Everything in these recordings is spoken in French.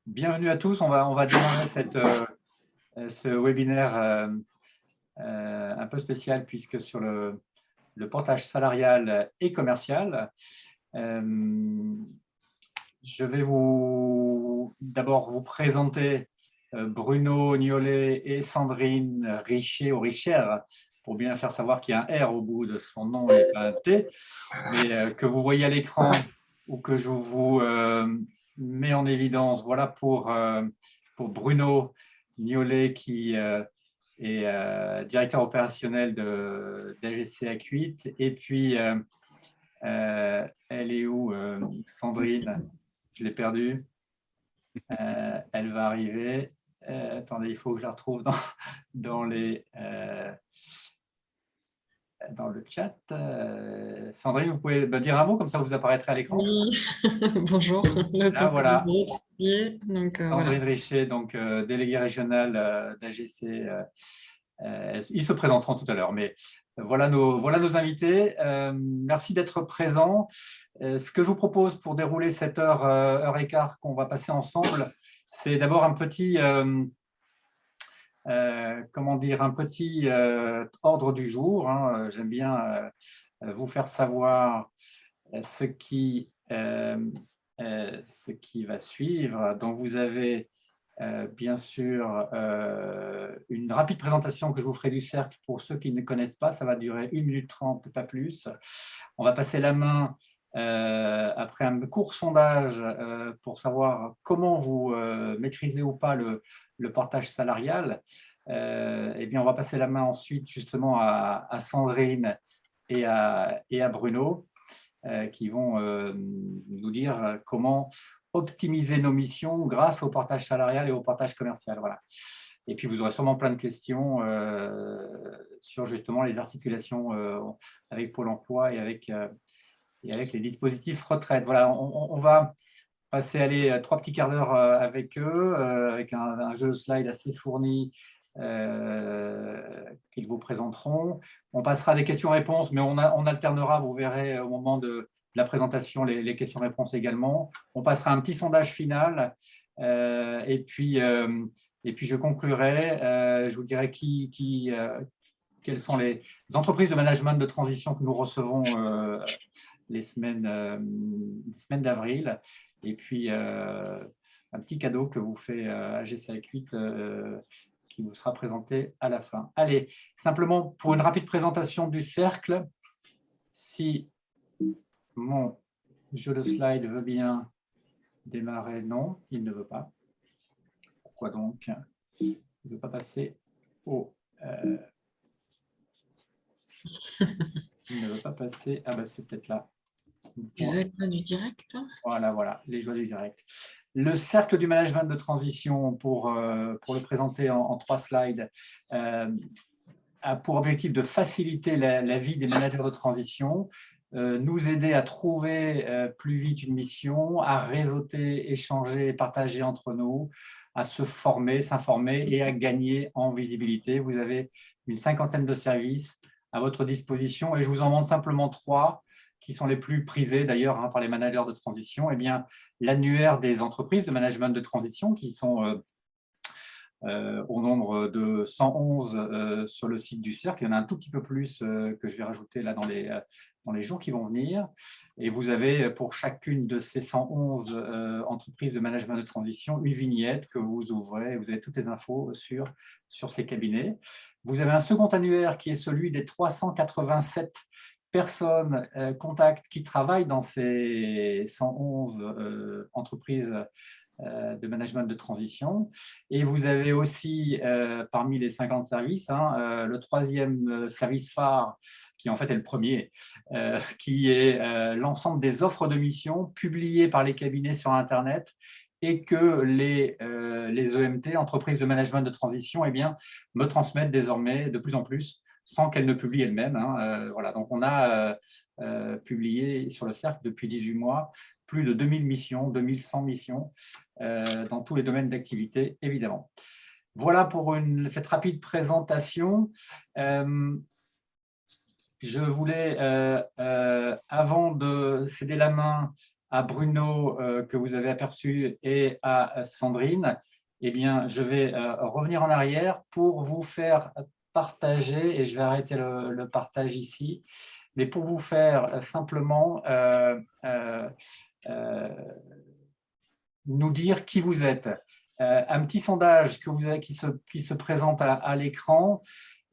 Bienvenue à tous. On va démarrer ce webinaire un peu spécial puisque sur le portage salarial et commercial. Je vais d'abord vous présenter Bruno Niolet et Sandrine Richer ou Richer, pour bien faire savoir qu'il y a un R au bout de son nom et pas un T, mais que vous voyez à l'écran ou que je vous mets en évidence. Voilà pour Bruno Niolet qui est directeur opérationnel d'AGC Acuite. Et puis, elle est où, Sandrine? Je l'ai perdue. Elle va arriver. Attendez, il faut que je la retrouve dans le chat. Sandrine, vous pouvez me dire un mot, comme ça vous apparaîtrez à l'écran. Oui, bonjour. Le Là, temps que voilà. donc, Sandrine voilà. Richer, donc déléguée régionale d'AGC. Ils se présenteront tout à l'heure, mais voilà nos invités. Merci d'être présents. Ce que je vous propose pour dérouler cette heure et quart qu'on va passer ensemble, c'est d'abord un petit, un petit ordre du jour. J'aime bien vous faire savoir ce qui va suivre. Donc, vous avez bien sûr une rapide présentation que je vous ferai du cercle pour ceux qui ne connaissent pas. Ça va durer 1 minute 30, pas plus. On va passer la main après un court sondage pour savoir comment vous maîtrisez ou pas le portage salarial. Eh bien, on va passer la main ensuite justement à Sandrine et à Bruno qui vont nous dire comment optimiser nos missions grâce au portage salarial et au portage commercial. Voilà. Et puis, vous aurez sûrement plein de questions sur justement les articulations avec Pôle emploi et avec les dispositifs retraite. Voilà, on va passer 3 petits quarts d'heure avec eux, avec un jeu de slide assez fourni qu'ils vous présenteront. On passera à des questions-réponses, mais on alternera, vous verrez au moment de la présentation, les questions-réponses également. On passera un petit sondage final et puis je conclurai. Je vous dirai quelles sont les entreprises de management de transition que nous recevons les semaines d'avril. Et puis, un petit cadeau que vous fait AGC Acuite qui vous sera présenté à la fin. Allez, simplement pour une rapide présentation du cercle, si mon jeu de slide veut bien démarrer, non, il ne veut pas. Pourquoi donc? Il ne veut pas passer au... il ne veut pas passer... Ah ben c'est peut-être là. Du direct. Voilà, les joies du direct. Le cercle du management de transition, pour le présenter en 3 slides, a pour objectif de faciliter la vie des managers de transition, nous aider à trouver plus vite une mission, à réseauter, échanger, partager entre nous, à se former, s'informer et à gagner en visibilité. Vous avez une 50aine de services à votre disposition et je vous en montre simplement 3 qui sont les plus prisés d'ailleurs par les managers de transition. Eh bien, l'annuaire des entreprises de management de transition qui sont au nombre de 111 sur le site du Cercle. Il y en a un tout petit peu plus que je vais rajouter là dans les jours qui vont venir. Et vous avez pour chacune de ces 111 entreprises de management de transition une vignette que vous ouvrez et vous avez toutes les infos sur ces cabinets. Vous avez un second annuaire qui est celui des 387 personnes, contacts qui travaillent dans ces 111 entreprises de management de transition. Et vous avez aussi, parmi les 50 services, le 3e service phare, qui en fait est le premier, qui est l'ensemble des offres de mission publiées par les cabinets sur Internet et que les EMT, entreprises de management de transition, eh bien, me transmettent désormais de plus en plus sans qu'elles ne publient elles-mêmes. Voilà. Donc, on a publié sur le Cercle depuis 18 mois plus de 2000 missions, 2100 missions dans tous les domaines d'activité, évidemment. Voilà pour cette rapide présentation. Je voulais, avant de céder la main à Bruno que vous avez aperçu et à Sandrine, eh bien, je vais revenir en arrière pour vous faire partager, et je vais arrêter le partage ici, mais pour vous faire simplement nous dire qui vous êtes. Un petit sondage que vous avez, qui se présente à l'écran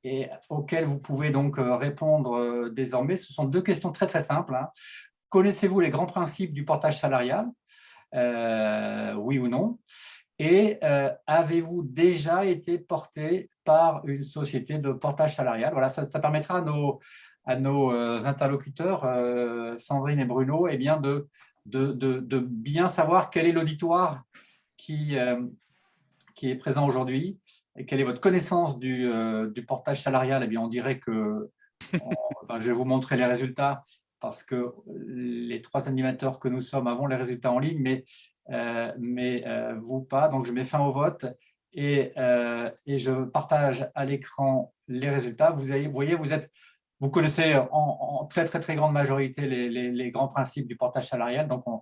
et auquel vous pouvez donc répondre désormais. Ce sont deux questions très très simples, hein. Connaissez-vous les grands principes du portage salarial? Oui ou non? Et avez-vous déjà été porté par une société de portage salarial? Voilà, ça permettra à nos interlocuteurs, Sandrine et Bruno, eh bien de bien savoir quel est l'auditoire qui, qui est présent aujourd'hui et quelle est votre connaissance du portage salarial. Eh bien, on dirait que, enfin, je vais vous montrer les résultats parce que les trois animateurs que nous sommes avons les résultats en ligne, mais vous pas. Donc, je mets fin au vote et je partage à l'écran les résultats. Vous voyez, vous connaissez en très, très, très grande majorité les grands principes du portage salarial, donc nous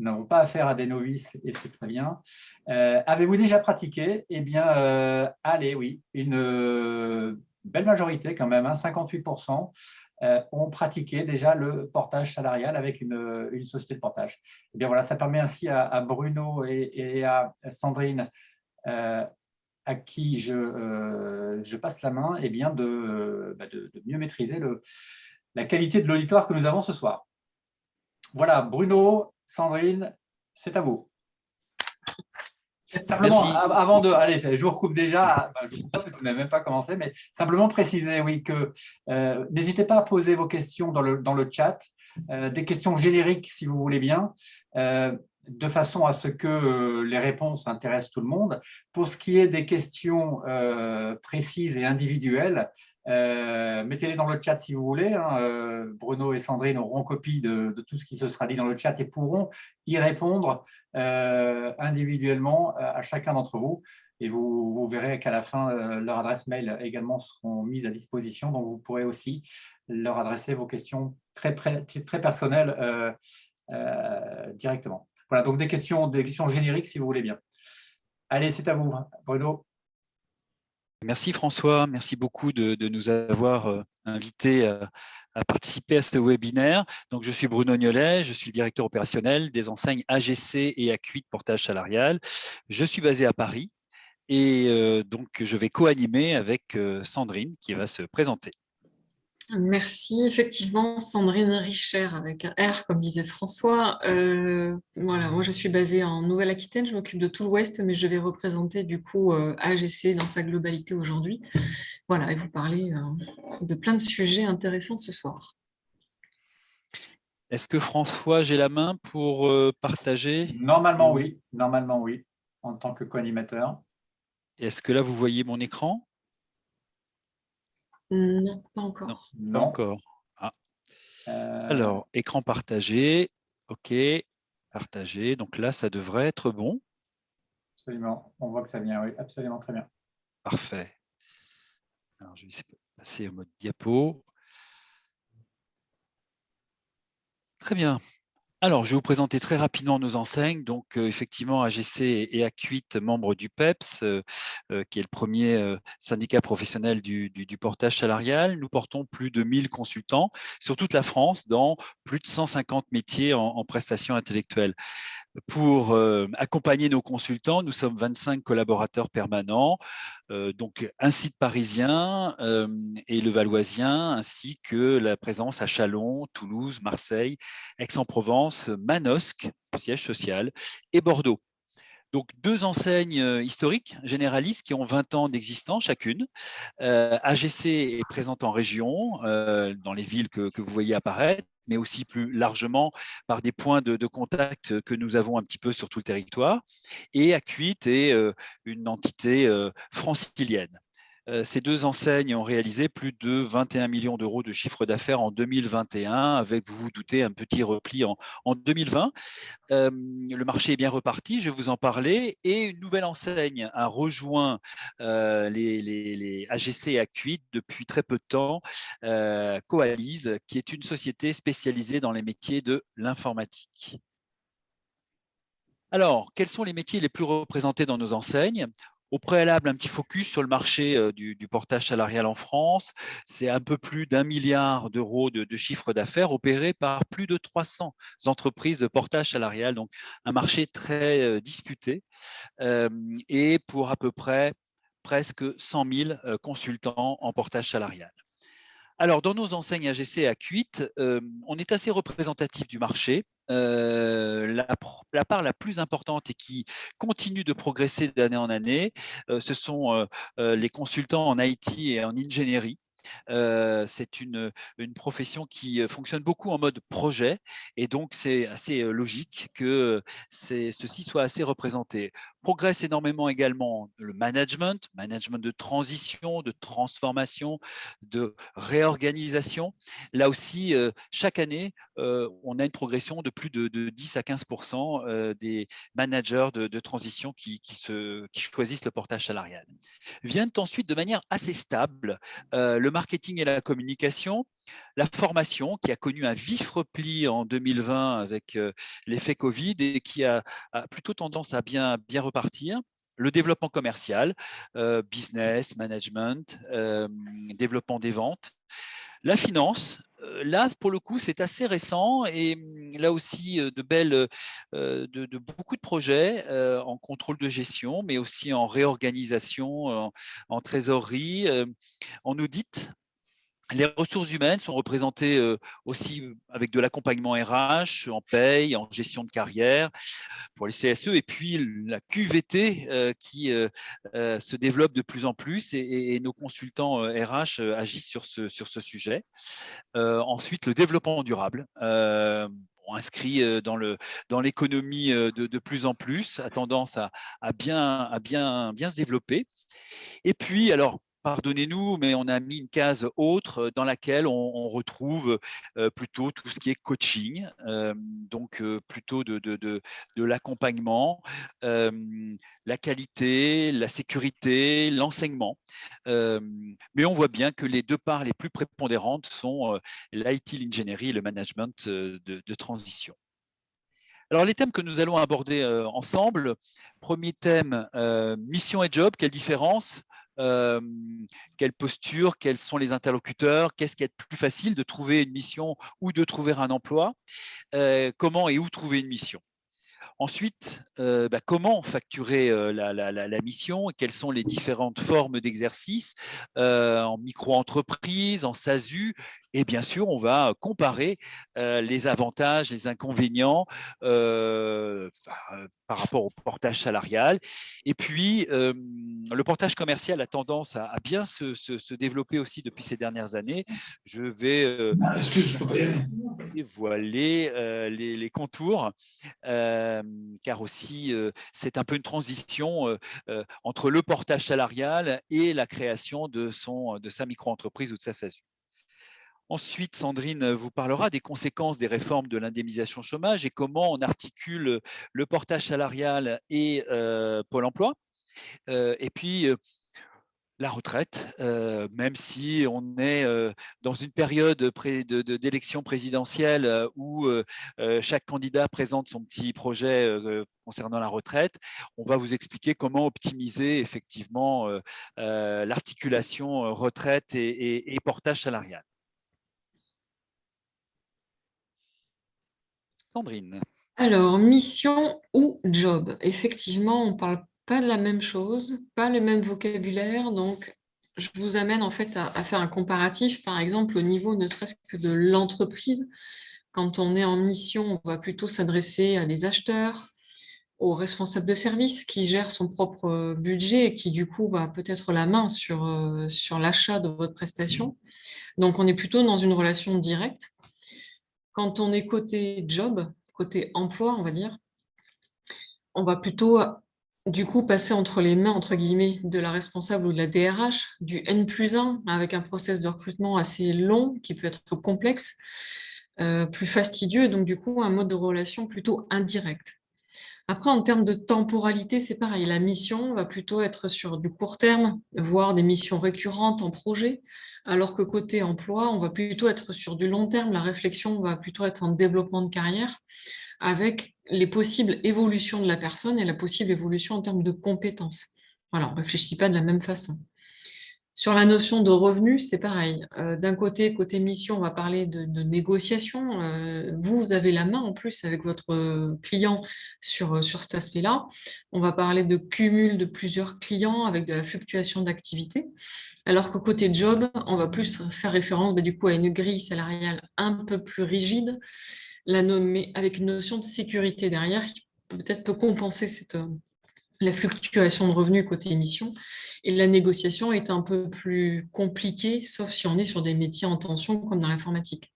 n'avons pas affaire à des novices et c'est très bien. Avez-vous déjà pratiqué? Eh bien, allez, oui, une belle majorité quand même, hein, 58%. Ont pratiqué déjà le portage salarial avec une société de portage. Eh bien voilà, ça permet ainsi à Bruno et à Sandrine, à qui je passe la main, eh bien de mieux maîtriser la qualité de l'auditoire que nous avons ce soir. Voilà, Bruno, Sandrine, c'est à vous. Simplement, Merci. avant de… Allez, je vous recoupe déjà, je ne vous coupe pas parce que vous n'avez même pas commencé, mais simplement préciser, oui, que n'hésitez pas à poser vos questions dans le chat, des questions génériques si vous voulez bien, de façon à ce que les réponses intéressent tout le monde. Pour ce qui est des questions précises et individuelles, mettez-les dans le chat si vous voulez, hein. Bruno et Sandrine auront copie de tout ce qui se sera dit dans le chat et pourront y répondre individuellement à chacun d'entre vous. Et vous verrez qu'à la fin, leur adresse mail également seront mises à disposition. Donc, vous pourrez aussi leur adresser vos questions très personnelles directement. Voilà, donc des questions génériques si vous voulez bien. Allez, c'est à vous, Bruno. Merci François, merci beaucoup de nous avoir invités à participer à ce webinaire. Donc, je suis Bruno Niolet, je suis directeur opérationnel des enseignes AGC et Acuit de portage salarial. Je suis basé à Paris et donc je vais co-animer avec Sandrine qui va se présenter. Merci. Effectivement, Sandrine Richer avec un R, comme disait François. Voilà, moi je suis basée en Nouvelle-Aquitaine, je m'occupe de tout l'Ouest, mais je vais représenter du coup AGC dans sa globalité aujourd'hui. Voilà, et vous parler de plein de sujets intéressants ce soir. Est-ce que François, j'ai la main pour partager? Normalement oui, en tant que co-animateur. Est-ce que là, vous voyez mon écran? Non, pas encore. Non, pas encore. Ah. Alors, écran partagé. OK, partagé. Donc là, ça devrait être bon. Absolument, on voit que ça vient, oui, absolument, très bien. Parfait. Alors, je vais essayer de passer en mode diapo. Très bien. Alors, je vais vous présenter très rapidement nos enseignes. Donc, effectivement, AGC et Acuit, membres du PEPS, qui est le premier syndicat professionnel du portage salarial. Nous portons plus de 1000 consultants sur toute la France dans plus de 150 métiers en prestations intellectuelles. Pour accompagner nos consultants, nous sommes 25 collaborateurs permanents, donc un site parisien et le valoisien, ainsi que la présence à Châlons, Toulouse, Marseille, Aix-en-Provence, Manosque, siège social, et Bordeaux. Donc, deux enseignes historiques, généralistes, qui ont 20 ans d'existence chacune. AGC est présente en région, dans les villes que vous voyez apparaître, mais aussi plus largement par des points de contact que nous avons un petit peu sur tout le territoire. Et Acuit est une entité francilienne. Ces deux enseignes ont réalisé plus de 21 millions d'euros de chiffre d'affaires en 2021, avec, vous vous doutez, un petit repli en 2020. Le marché est bien reparti, je vais vous en parler, et une nouvelle enseigne a rejoint les AGC et Acuit depuis très peu de temps, Coalise, qui est une société spécialisée dans les métiers de l'informatique. Alors, quels sont les métiers les plus représentés dans nos enseignes? Au préalable, un petit focus sur le marché du portage salarial en France. C'est un peu plus d'1 milliard d'euros de chiffre d'affaires opéré par plus de 300 entreprises de portage salarial, donc un marché très disputé et pour à peu près presque 100 000 consultants en portage salarial. Alors, dans nos enseignes AGC à Cuite, on est assez représentatif du marché. La part la plus importante et qui continue de progresser d'année en année, ce sont les consultants en IT et en ingénierie. C'est une profession qui fonctionne beaucoup en mode projet et donc c'est assez logique que ceci soit assez représenté. Progresse énormément également le management de transition, de transformation, de réorganisation. Là aussi, chaque année, on a une progression de plus de 10 à 15% des managers de transition qui choisissent le portage salarial. Viennent ensuite de manière assez stable le marketing et la communication, la formation qui a connu un vif repli en 2020 avec l'effet Covid et qui a plutôt tendance à bien repartir. Le développement commercial, business, management, développement des ventes. La finance, là, pour le coup, c'est assez récent et là aussi, de beaucoup de projets en contrôle de gestion, mais aussi en réorganisation, en trésorerie, en audit. Les ressources humaines sont représentées aussi avec de l'accompagnement RH, en paye, en gestion de carrière pour les CSE, et puis la QVT qui se développe de plus en plus et nos consultants RH agissent sur ce sujet. Ensuite, le développement durable. Inscrit dans l'économie de plus en plus, a tendance à bien se développer. Et puis, alors, pardonnez-nous, mais on a mis une case autre dans laquelle on retrouve plutôt tout ce qui est coaching, donc plutôt de l'accompagnement, la qualité, la sécurité, l'enseignement. Mais on voit bien que les deux parts les plus prépondérantes sont l'IT, l'ingénierie et le management de transition. Alors, les thèmes que nous allons aborder ensemble, premier thème, mission et job, quelle différence, quelle posture, quels sont les interlocuteurs, qu'est-ce qui est plus facile de trouver une mission ou de trouver un emploi, comment et où trouver une mission. Ensuite, comment facturer la mission et quelles sont les différentes formes d'exercice en micro-entreprise, en SASU. Et bien sûr, on va comparer les avantages, les inconvénients par rapport au portage salarial. Et puis, le portage commercial a tendance à bien se développer aussi depuis ces dernières années. Je vais dévoiler les contours, car aussi c'est un peu une transition entre le portage salarial et la création de sa micro-entreprise ou de sa SASU. Ensuite, Sandrine vous parlera des conséquences des réformes de l'indemnisation chômage et comment on articule le portage salarial et Pôle emploi. Et puis, la retraite, même si on est dans une période d'élection présidentielle où chaque candidat présente son petit projet concernant la retraite, on va vous expliquer comment optimiser effectivement l'articulation retraite et portage salarial. Sandrine. Alors, mission ou job? Effectivement, on ne parle pas de la même chose, pas le même vocabulaire. Donc, je vous amène en fait à faire un comparatif, par exemple, au niveau ne serait-ce que de l'entreprise. Quand on est en mission, on va plutôt s'adresser à des acheteurs, aux responsables de service qui gèrent son propre budget et qui, du coup, va peut-être la main sur l'achat de votre prestation. Donc, on est plutôt dans une relation directe. Quand on est côté job, côté emploi, on va dire, on va plutôt, du coup, passer entre les mains, entre guillemets, de la responsable ou de la DRH, du N+1, avec un process de recrutement assez long, qui peut être complexe, plus fastidieux, et donc du coup, un mode de relation plutôt indirect. Après, en termes de temporalité, c'est pareil. La mission va plutôt être sur du court terme, voire des missions récurrentes en projet, alors que côté emploi, on va plutôt être sur du long terme. La réflexion va plutôt être en développement de carrière, avec les possibles évolutions de la personne et la possible évolution en termes de compétences. Voilà, on ne réfléchit pas de la même façon. Sur la notion de revenu, c'est pareil. D'un côté mission, on va parler de négociation. Vous avez la main en plus avec votre client sur cet aspect-là. On va parler de cumul de plusieurs clients avec de la fluctuation d'activité. Alors que côté job, on va plus faire référence du coup à une grille salariale un peu plus rigide, mais avec une notion de sécurité derrière qui peut-être peut compenser la fluctuation de revenus côté émission. Et la négociation est un peu plus compliquée, sauf si on est sur des métiers en tension comme dans l'informatique.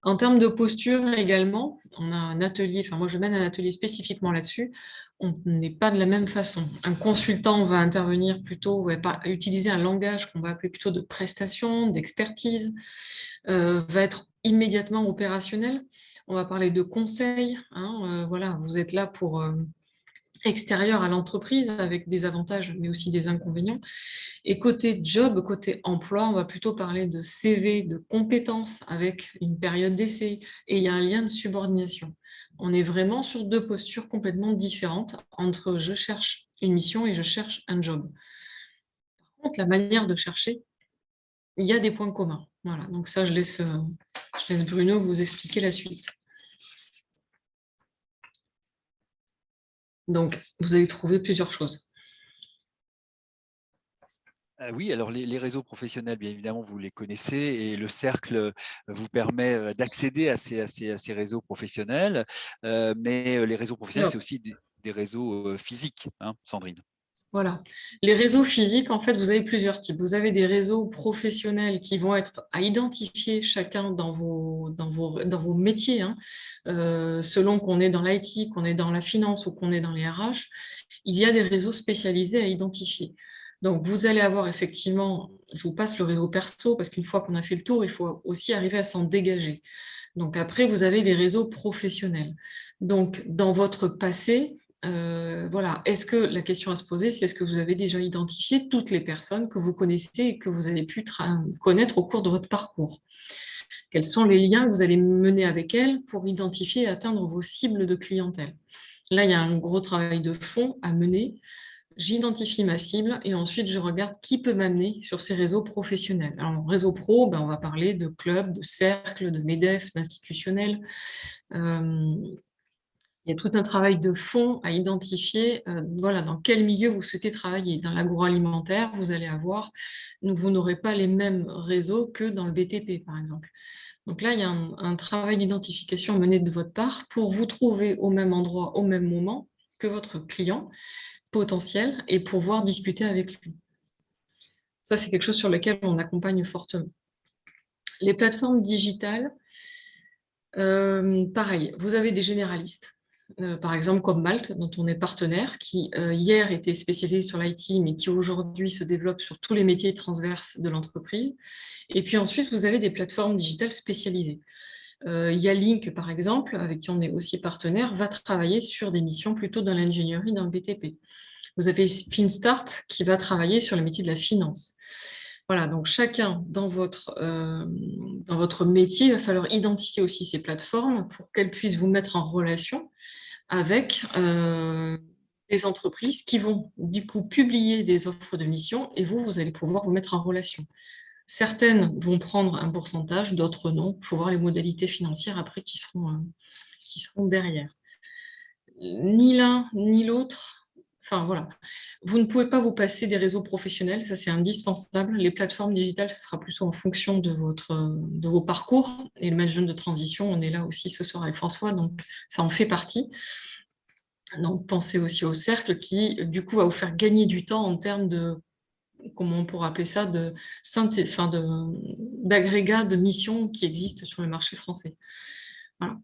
En termes de posture également, on a un atelier, enfin moi je mène un atelier spécifiquement là-dessus, on n'est pas de la même façon. Un consultant va intervenir plutôt, va pas utiliser un langage qu'on va appeler plutôt de prestation, d'expertise, va être immédiatement opérationnel. On va parler de conseil, voilà, vous êtes là pour extérieur à l'entreprise avec des avantages mais aussi des inconvénients. Et côté job, côté emploi, on va plutôt parler de CV, de compétences avec une période d'essai et il y a un lien de subordination. On est vraiment sur deux postures complètement différentes entre je cherche une mission et je cherche un job. Par contre, la manière de chercher, il y a des points communs. Voilà, donc ça, je laisse Bruno vous expliquer la suite. Donc, vous allez trouver plusieurs choses. Oui, alors les réseaux professionnels, bien évidemment, vous les connaissez et le cercle vous permet d'accéder à ces réseaux professionnels. Mais les réseaux professionnels, c'est aussi des réseaux physiques, hein, Sandrine. Voilà. Les réseaux physiques, en fait, vous avez plusieurs types. Vous avez des réseaux professionnels qui vont être à identifier chacun dans vos métiers, selon qu'on est dans l'IT, qu'on est dans la finance ou qu'on est dans les RH. Il y a des réseaux spécialisés à identifier. Donc, vous allez avoir effectivement, je vous passe le réseau perso, parce qu'une fois qu'on a fait le tour, il faut aussi arriver à s'en dégager. Donc, après, vous avez les réseaux professionnels. Donc, dans votre passé, voilà, est-ce que la question à se poser, c'est est-ce que vous avez déjà identifié toutes les personnes que vous connaissez et que vous avez pu connaître au cours de votre parcours? Quels sont les liens que vous allez mener avec elles pour identifier et atteindre vos cibles de clientèle? Là, il y a un gros travail de fond à mener. J'identifie ma cible et ensuite je regarde qui peut m'amener sur ces réseaux professionnels. Alors, réseau pro, on va parler de clubs, de cercles, de MEDEF, d'institutionnels. Il y a tout un travail de fond à identifier voilà, dans quel milieu vous souhaitez travailler. Dans l'agroalimentaire, vous allez avoir, vous n'aurez pas les mêmes réseaux que dans le BTP, par exemple. Donc là, il y a un travail d'identification mené de votre part pour vous trouver au même endroit, au même moment que votre client potentiel et pouvoir discuter avec lui. Ça, c'est quelque chose sur lequel on accompagne fortement. Les plateformes digitales, pareil, vous avez des généralistes. Par exemple comme Malte, dont on est partenaire, qui hier était spécialisé sur l'IT, mais qui aujourd'hui se développe sur tous les métiers transverses de l'entreprise. Et puis ensuite, vous avez des plateformes digitales spécialisées. Yalink, par exemple, avec qui on est aussi partenaire, va travailler sur des missions plutôt dans l'ingénierie, dans le BTP. Vous avez SpinStart qui va travailler sur le métier de la finance. Voilà, donc chacun dans votre métier, il va falloir identifier aussi ces plateformes pour qu'elles puissent vous mettre en relation avec des entreprises qui vont du coup publier des offres de mission et vous allez pouvoir vous mettre en relation. Certaines vont prendre un pourcentage, d'autres non. Il faut voir les modalités financières après qui seront derrière. Ni l'un ni l'autre, enfin voilà. Vous ne pouvez pas vous passer des réseaux professionnels, ça c'est indispensable. Les plateformes digitales, ce sera plutôt en fonction de vos parcours. Et le management de transition, on est là aussi ce soir avec François, donc ça en fait partie. Donc pensez aussi au cercle qui, du coup, va vous faire gagner du temps en termes de, comment on pourrait appeler ça, d'agrégats de missions qui existent sur le marché français. Voilà.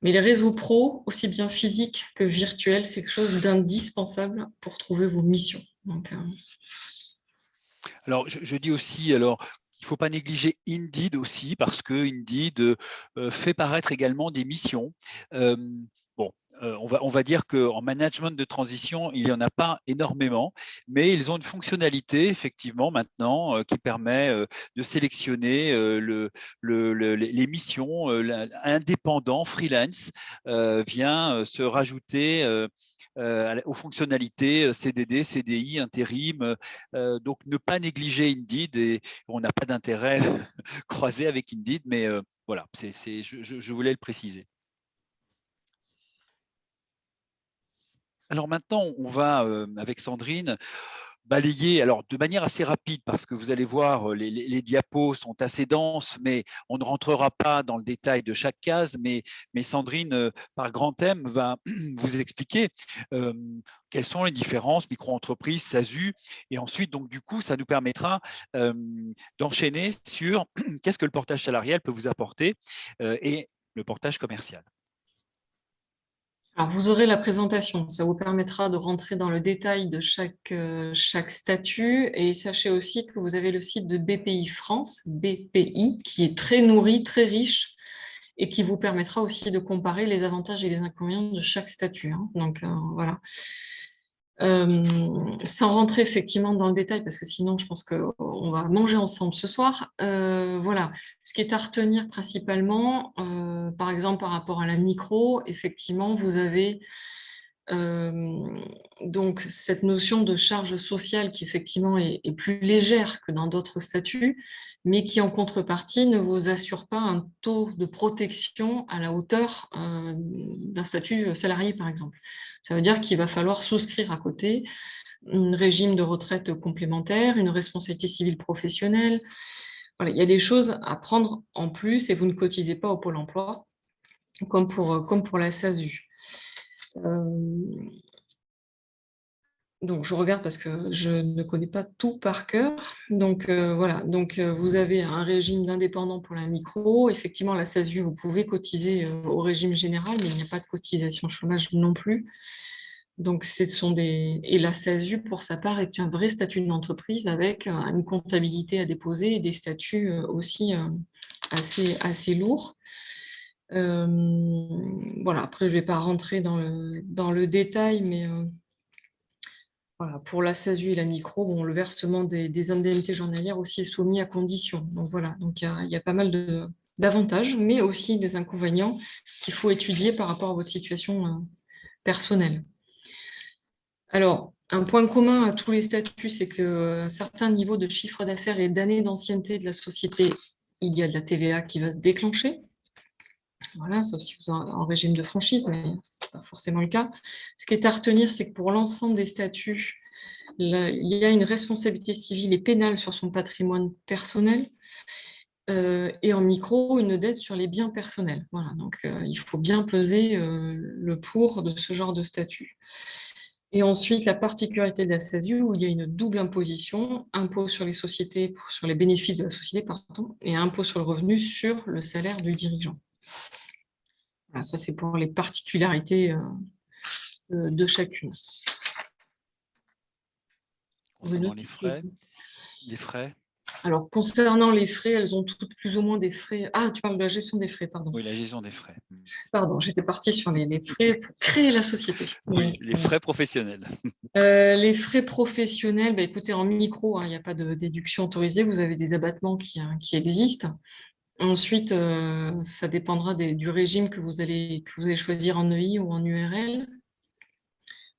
Mais les réseaux pro, aussi bien physiques que virtuels, c'est quelque chose d'indispensable pour trouver vos missions. Donc, Alors, je dis aussi, alors, il ne faut pas négliger Indeed aussi, parce que Indeed fait paraître également des missions. Bon, on va dire qu'en management de transition, il n'y en a pas énormément, mais ils ont une fonctionnalité, effectivement, maintenant, qui permet de sélectionner les missions. Indépendant, freelance, vient se rajouter aux fonctionnalités CDD, CDI, intérim. Donc, ne pas négliger Indeed, et on n'a pas d'intérêt croisé avec Indeed, mais voilà, je voulais le préciser. Alors maintenant, on va, avec Sandrine, balayer alors de manière assez rapide, parce que vous allez voir, les diapos sont assez denses, mais on ne rentrera pas dans le détail de chaque case. Mais Sandrine, par grand thème, va vous expliquer quelles sont les différences micro-entreprises, SASU. Et ensuite, donc, du coup, ça nous permettra d'enchaîner sur qu'est-ce que le portage salarial peut vous apporter et le portage commercial. Alors, vous aurez la présentation, ça vous permettra de rentrer dans le détail de chaque statut. Et sachez aussi que vous avez le site de BPI France, BPI, qui est très nourri, très riche, et qui vous permettra aussi de comparer les avantages et les inconvénients de chaque statut, hein. Donc, voilà. Sans rentrer effectivement dans le détail, parce que sinon je pense qu'on va manger ensemble ce soir. Voilà, ce qui est à retenir principalement, par exemple par rapport à la micro, effectivement vous avez donc cette notion de charge sociale qui effectivement est plus légère que dans d'autres statuts, mais qui en contrepartie ne vous assure pas un taux de protection à la hauteur d'un statut salarié par exemple. Ça veut dire qu'il va falloir souscrire à côté un régime de retraite complémentaire, une responsabilité civile professionnelle. Voilà, il y a des choses à prendre en plus et vous ne cotisez pas au Pôle emploi comme pour la SASU. Donc, je regarde parce que je ne connais pas tout par cœur. Donc, voilà. Donc, vous avez un régime d'indépendant pour la micro. Effectivement, la SASU, vous pouvez cotiser au régime général, mais il n'y a pas de cotisation chômage non plus. Donc, et la SASU, pour sa part, est un vrai statut d'entreprise avec une comptabilité à déposer et des statuts aussi assez lourds. Voilà. Après, je ne vais pas rentrer dans le détail, mais voilà, pour la SASU et la micro, bon, le versement des indemnités journalières aussi est soumis à condition. Donc voilà, donc il y a pas mal d'avantages, mais aussi des inconvénients qu'il faut étudier par rapport à votre situation personnelle. Alors, un point commun à tous les statuts, c'est qu'à un certain niveau de chiffre d'affaires et d'années d'ancienneté de la société, il y a de la TVA qui va se déclencher. Voilà, sauf si vous êtes en régime de franchise, mais ce n'est pas forcément le cas. Ce qui est à retenir, c'est que pour l'ensemble des statuts, il y a une responsabilité civile et pénale sur son patrimoine personnel et en micro, une dette sur les biens personnels. Voilà, donc il faut bien peser le pour de ce genre de statut. Et ensuite, la particularité de la SASU, où il y a une double imposition, impôt sur les sociétés, sur les bénéfices de la société, pardon, et impôt sur le revenu sur le salaire du dirigeant. Voilà, ça, c'est pour les particularités de chacune. Concernant les frais. Alors, concernant les frais, elles ont toutes plus ou moins des frais. Ah, tu parles de la gestion des frais, pardon. Oui, la gestion des frais. Pardon, j'étais partie sur les frais pour créer la société. Oui, les frais professionnels. Les frais professionnels, bah, écoutez, en micro, il n'y a pas de déduction autorisée. Vous avez des abattements qui existent. Ensuite, ça dépendra du régime que vous allez choisir en EI ou en URL.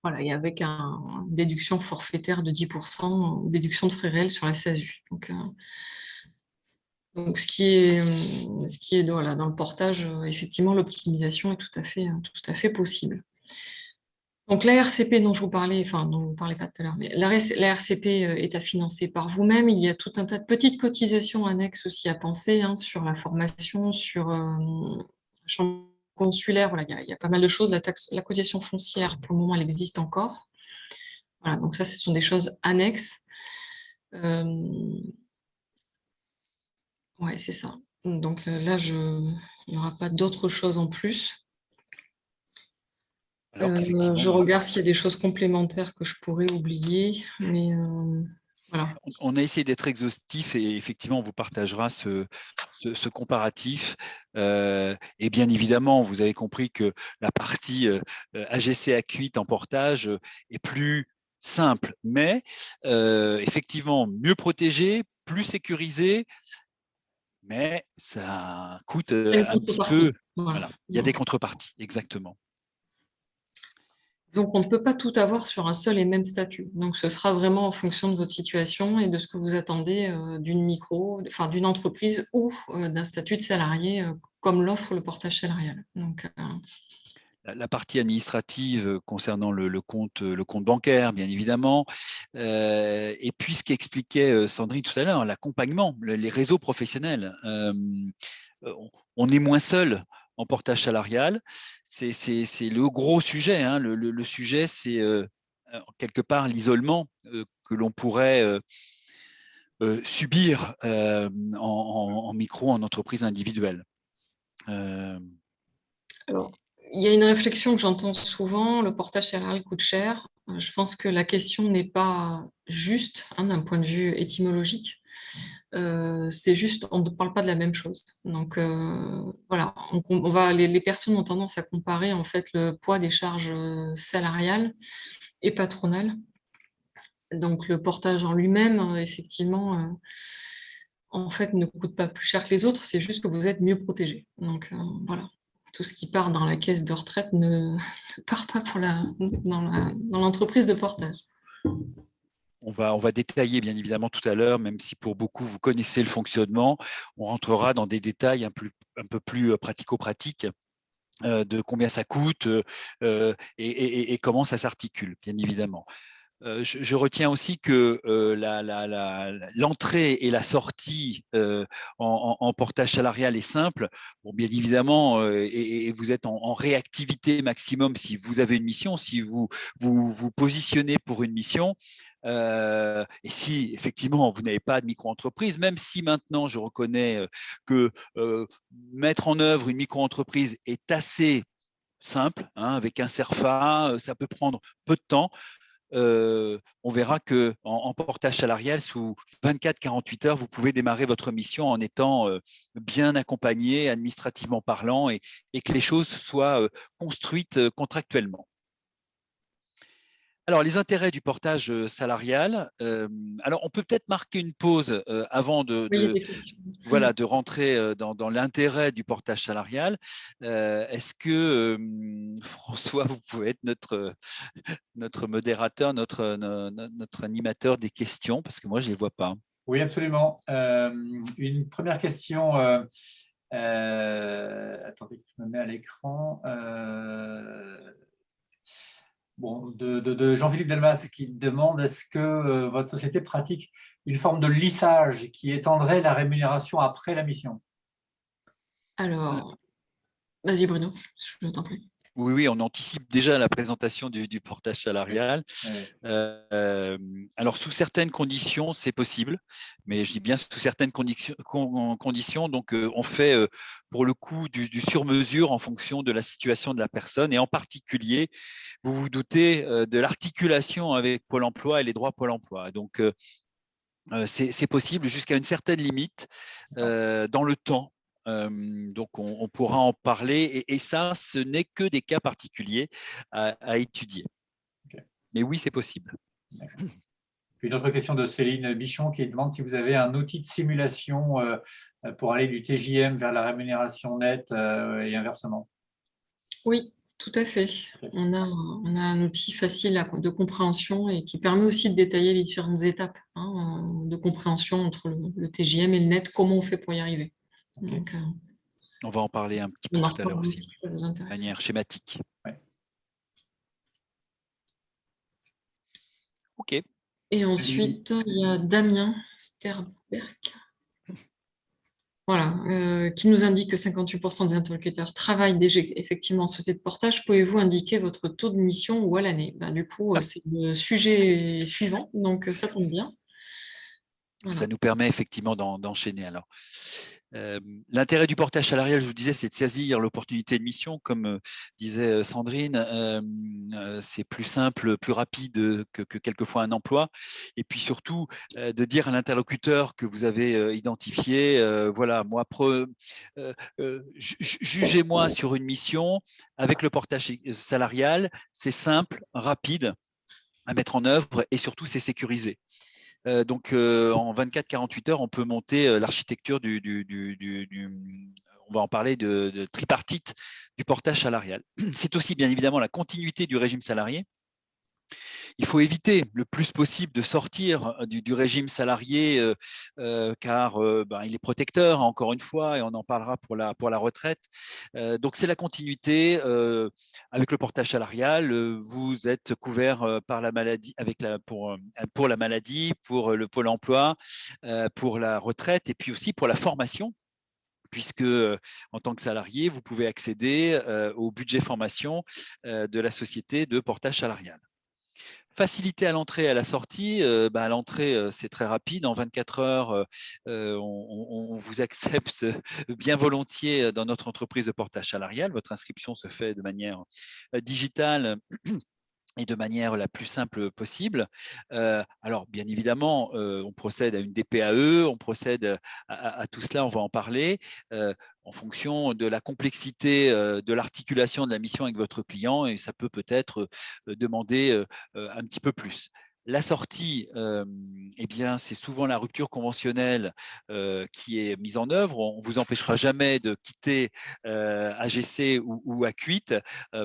Voilà, et avec une déduction forfaitaire de 10%, déduction de frais réels sur la SASU. Donc ce qui est voilà, dans le portage, effectivement, l'optimisation est tout à fait possible. Donc la RCP dont je vous parlais, enfin dont vous ne parlez pas tout à l'heure, mais la RCP est à financer par vous-même. Il y a tout un tas de petites cotisations annexes aussi à penser hein, sur la formation, sur la chambre consulaire. Voilà, il y a pas mal de choses. La cotisation foncière, pour le moment, elle existe encore. Voilà, donc ça, ce sont des choses annexes. Ouais, c'est ça. Donc là, il n'y aura pas d'autres choses en plus. Je regarde s'il y a des choses complémentaires que je pourrais oublier, mais Voilà. On a essayé d'être exhaustif et effectivement, on vous partagera ce comparatif. Et bien évidemment, vous avez compris que la partie AGC Acuite en portage est plus simple, mais effectivement mieux protégé, plus sécurisé, mais ça coûte Il y a une un petit peu. contrepartie. Voilà. Voilà, il y a des contreparties, exactement. Donc, on ne peut pas tout avoir sur un seul et même statut. Donc, ce sera vraiment en fonction de votre situation et de ce que vous attendez d'une entreprise ou d'un statut de salarié, comme l'offre le portage salarial. Donc, La partie administrative concernant le compte bancaire, bien évidemment. Et puis, ce qu'expliquait Sandrine tout à l'heure, l'accompagnement, les réseaux professionnels. On est moins seul en portage salarial. C'est le gros sujet. Hein. Le sujet, c'est quelque part l'isolement que l'on pourrait subir en micro, en entreprise individuelle. alors, il y a une réflexion que j'entends souvent, le portage salarial coûte cher. Je pense que la question n'est pas juste d'un point de vue étymologique. C'est juste, on ne parle pas de la même chose. Donc voilà, les personnes ont tendance à comparer en fait le poids des charges salariales et patronales. Donc le portage en lui-même, effectivement, en fait, ne coûte pas plus cher que les autres, c'est juste que vous êtes mieux protégé. Donc voilà, tout ce qui part dans la caisse de retraite ne part pas dans l'entreprise de portage. On va détailler bien évidemment tout à l'heure, même si pour beaucoup vous connaissez le fonctionnement, on rentrera dans des détails un peu plus pratico-pratiques de combien ça coûte et comment ça s'articule, bien évidemment. Je retiens aussi que l'entrée et la sortie en portage salarial est simple. Bon, bien évidemment, et vous êtes en réactivité maximum si vous avez une mission, si vous positionnez pour une mission. Et si effectivement vous n'avez pas de micro-entreprise, même si maintenant je reconnais que mettre en œuvre une micro-entreprise est assez simple, hein, avec un CERFA, ça peut prendre peu de temps. On verra qu'en portage salarial, sous 24-48 heures, vous pouvez démarrer votre mission en étant bien accompagné, administrativement parlant, et que les choses soient construites contractuellement. Alors, les intérêts du portage salarial. Alors, on peut peut-être marquer une pause avant de rentrer dans l'intérêt du portage salarial. Est-ce que, François, vous pouvez être notre modérateur, notre animateur des questions, parce que moi, je ne les vois pas. Oui, absolument. Une première question. Attendez que je me mets à l'écran. De Jean-Philippe Delmas qui demande est-ce que votre société pratique une forme de lissage qui étendrait la rémunération après la mission? Alors, vas-y Bruno, je t'en prie. Oui, on anticipe déjà la présentation du portage salarial. Alors, sous certaines conditions, c'est possible, mais je dis bien sous certaines conditions. Donc, on fait pour le coup du sur-mesure en fonction de la situation de la personne. Et en particulier, vous vous doutez de l'articulation avec Pôle emploi et les droits Pôle emploi. Donc, c'est possible jusqu'à une certaine limite dans le temps. Donc, on pourra en parler et ça, ce n'est que des cas particuliers à étudier. Okay. Mais oui, c'est possible. Puis une autre question de Céline Bichon qui demande si vous avez un outil de simulation pour aller du TJM vers la rémunération nette et inversement. Oui, tout à fait. Okay. On a un outil facile de compréhension et qui permet aussi de détailler les différentes étapes de compréhension entre le TJM et le net, comment on fait pour y arriver. Okay. Donc, on va en parler un petit peu tout à l'heure aussi, de manière schématique. Ouais. OK. Et ensuite, il y a Damien Sterberg, voilà, qui nous indique que 58% des interlocuteurs travaillent déjà effectivement en société de portage. Pouvez-vous indiquer votre taux de mission ou à l'année? Du coup, c'est le sujet suivant, donc ça tombe bien. Voilà. Ça nous permet effectivement d'enchaîner alors. L'intérêt du portage salarial, je vous disais, c'est de saisir l'opportunité de mission, comme disait Sandrine. C'est plus simple, plus rapide que quelquefois un emploi. Et puis surtout, de dire à l'interlocuteur que vous avez identifié, voilà, moi, jugez-moi sur une mission avec le portage salarial. C'est simple, rapide à mettre en œuvre et surtout, c'est sécurisé. Donc, en 24-48 heures, on peut monter l'architecture on va en parler de tripartite du portage salarial. C'est aussi bien évidemment la continuité du régime salarié. Il faut éviter le plus possible de sortir du régime salarié car il est protecteur, encore une fois, et on en parlera pour la retraite. Donc, c'est la continuité avec le portage salarial. Vous êtes couvert par la maladie, pour la maladie, pour le Pôle emploi, pour la retraite et puis aussi pour la formation, puisque en tant que salarié, vous pouvez accéder au budget formation de la société de portage salarial. Facilité à l'entrée et à la sortie, à l'entrée, c'est très rapide. En 24 heures, on vous accepte bien volontiers dans notre entreprise de portage salarial. Votre inscription se fait de manière digitale et de manière la plus simple possible. Alors, bien évidemment, on procède à une DPAE, on procède à tout cela, on va en parler, en fonction de la complexité de l'articulation de la mission avec votre client, et ça peut peut-être demander un petit peu plus. La sortie, eh bien, c'est souvent la rupture conventionnelle qui est mise en œuvre. On ne vous empêchera jamais de quitter AGC ou Acuite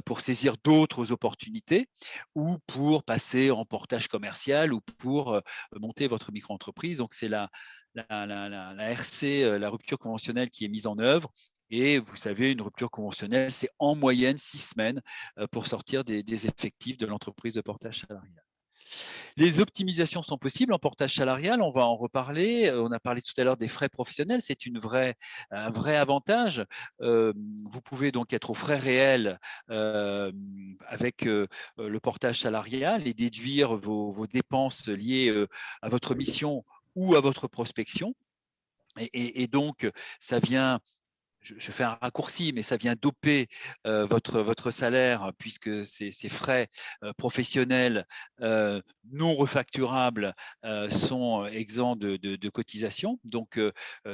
pour saisir d'autres opportunités ou pour passer en portage commercial ou pour monter votre micro-entreprise. Donc, c'est la RC, la rupture conventionnelle qui est mise en œuvre. Et vous savez, une rupture conventionnelle, c'est en moyenne 6 semaines pour sortir des effectifs de l'entreprise de portage salarial. Les optimisations sont possibles en portage salarial, on va en reparler. On a parlé tout à l'heure des frais professionnels, c'est un vrai avantage. Vous pouvez donc être aux frais réels avec le portage salarial et déduire vos dépenses liées à votre mission ou à votre prospection. Et donc, ça vient je fais un raccourci, mais ça vient doper votre salaire puisque ces frais professionnels non refacturables sont exempts de cotisation. Donc,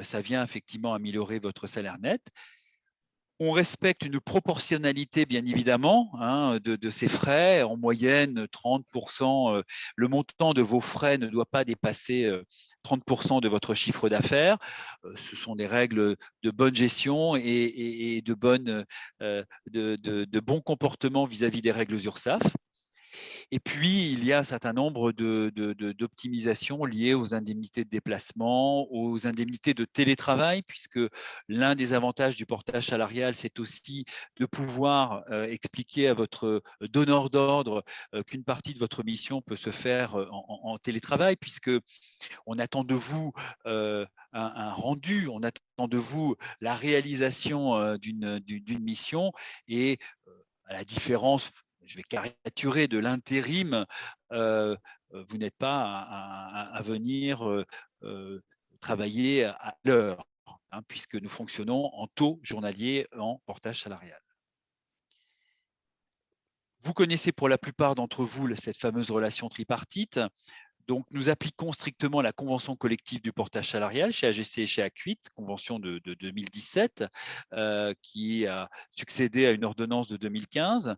ça vient effectivement améliorer votre salaire net. On respecte une proportionnalité, bien évidemment, de ces frais. En moyenne, 30%. Le montant de vos frais ne doit pas dépasser 30% de votre chiffre d'affaires. Ce sont des règles de bonne gestion et de bon comportement vis-à-vis des règles URSSAF. Et puis, il y a un certain nombre d'optimisations liées aux indemnités de déplacement, aux indemnités de télétravail, puisque l'un des avantages du portage salarial, c'est aussi de pouvoir expliquer à votre donneur d'ordre qu'une partie de votre mission peut se faire en télétravail, puisque on attend de vous un rendu, on attend de vous la réalisation d'une mission et à la différence, je vais caricaturer, de l'intérim, vous n'êtes pas à venir travailler à l'heure, puisque nous fonctionnons en taux journalier en portage salarial. Vous connaissez pour la plupart d'entre vous cette fameuse relation tripartite. Donc, nous appliquons strictement la convention collective du portage salarial chez AGC et chez Acuite, convention de 2017, qui a succédé à une ordonnance de 2015.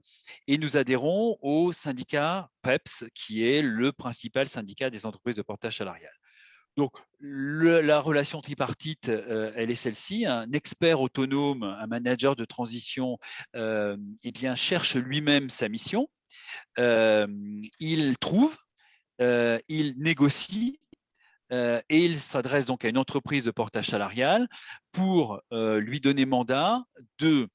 Et nous adhérons au syndicat PEPS, qui est le principal syndicat des entreprises de portage salarial. Donc, la relation tripartite, elle est celle-ci. Un expert autonome, un manager de transition, eh bien, cherche lui-même sa mission. Il trouve, il négocie et il s'adresse donc à une entreprise de portage salarial pour lui donner mandat de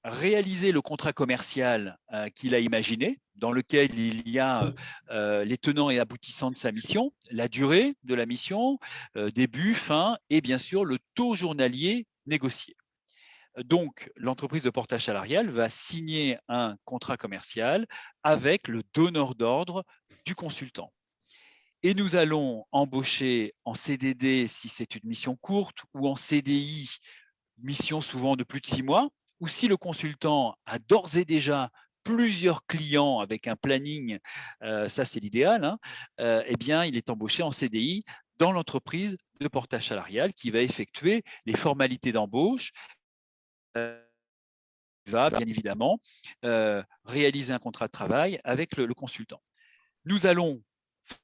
réaliser le contrat commercial qu'il a imaginé, dans lequel il y a les tenants et aboutissants de sa mission, la durée de la mission, début, fin, et bien sûr le taux journalier négocié. Donc, l'entreprise de portage salarial va signer un contrat commercial avec le donneur d'ordre du consultant. Et nous allons embaucher en CDD si c'est une mission courte ou en CDI, mission souvent de plus de 6 mois, ou si le consultant a d'ores et déjà plusieurs clients avec un planning, ça c'est l'idéal, hein, eh bien, il est embauché en CDI dans l'entreprise de portage salarial qui va effectuer les formalités d'embauche, va bien évidemment réaliser un contrat de travail avec le consultant. Nous allons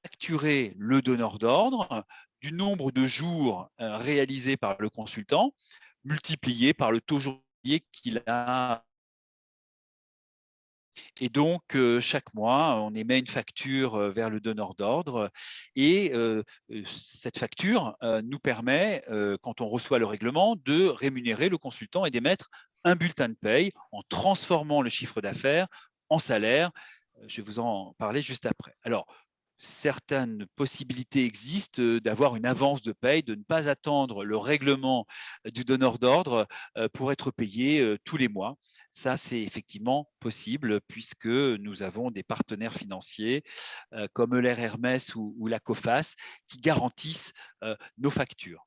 facturer le donneur d'ordre du nombre de jours réalisés par le consultant multiplié par le taux journalier qu'il a. Et donc, chaque mois, on émet une facture vers le donneur d'ordre et cette facture nous permet, quand on reçoit le règlement, de rémunérer le consultant et d'émettre un bulletin de paye en transformant le chiffre d'affaires en salaire. Je vais vous en parler juste après. Alors, certaines possibilités existent d'avoir une avance de paye, de ne pas attendre le règlement du donneur d'ordre pour être payé tous les mois. Ça, c'est effectivement possible puisque nous avons des partenaires financiers comme Euler Hermès ou la Coface qui garantissent nos factures.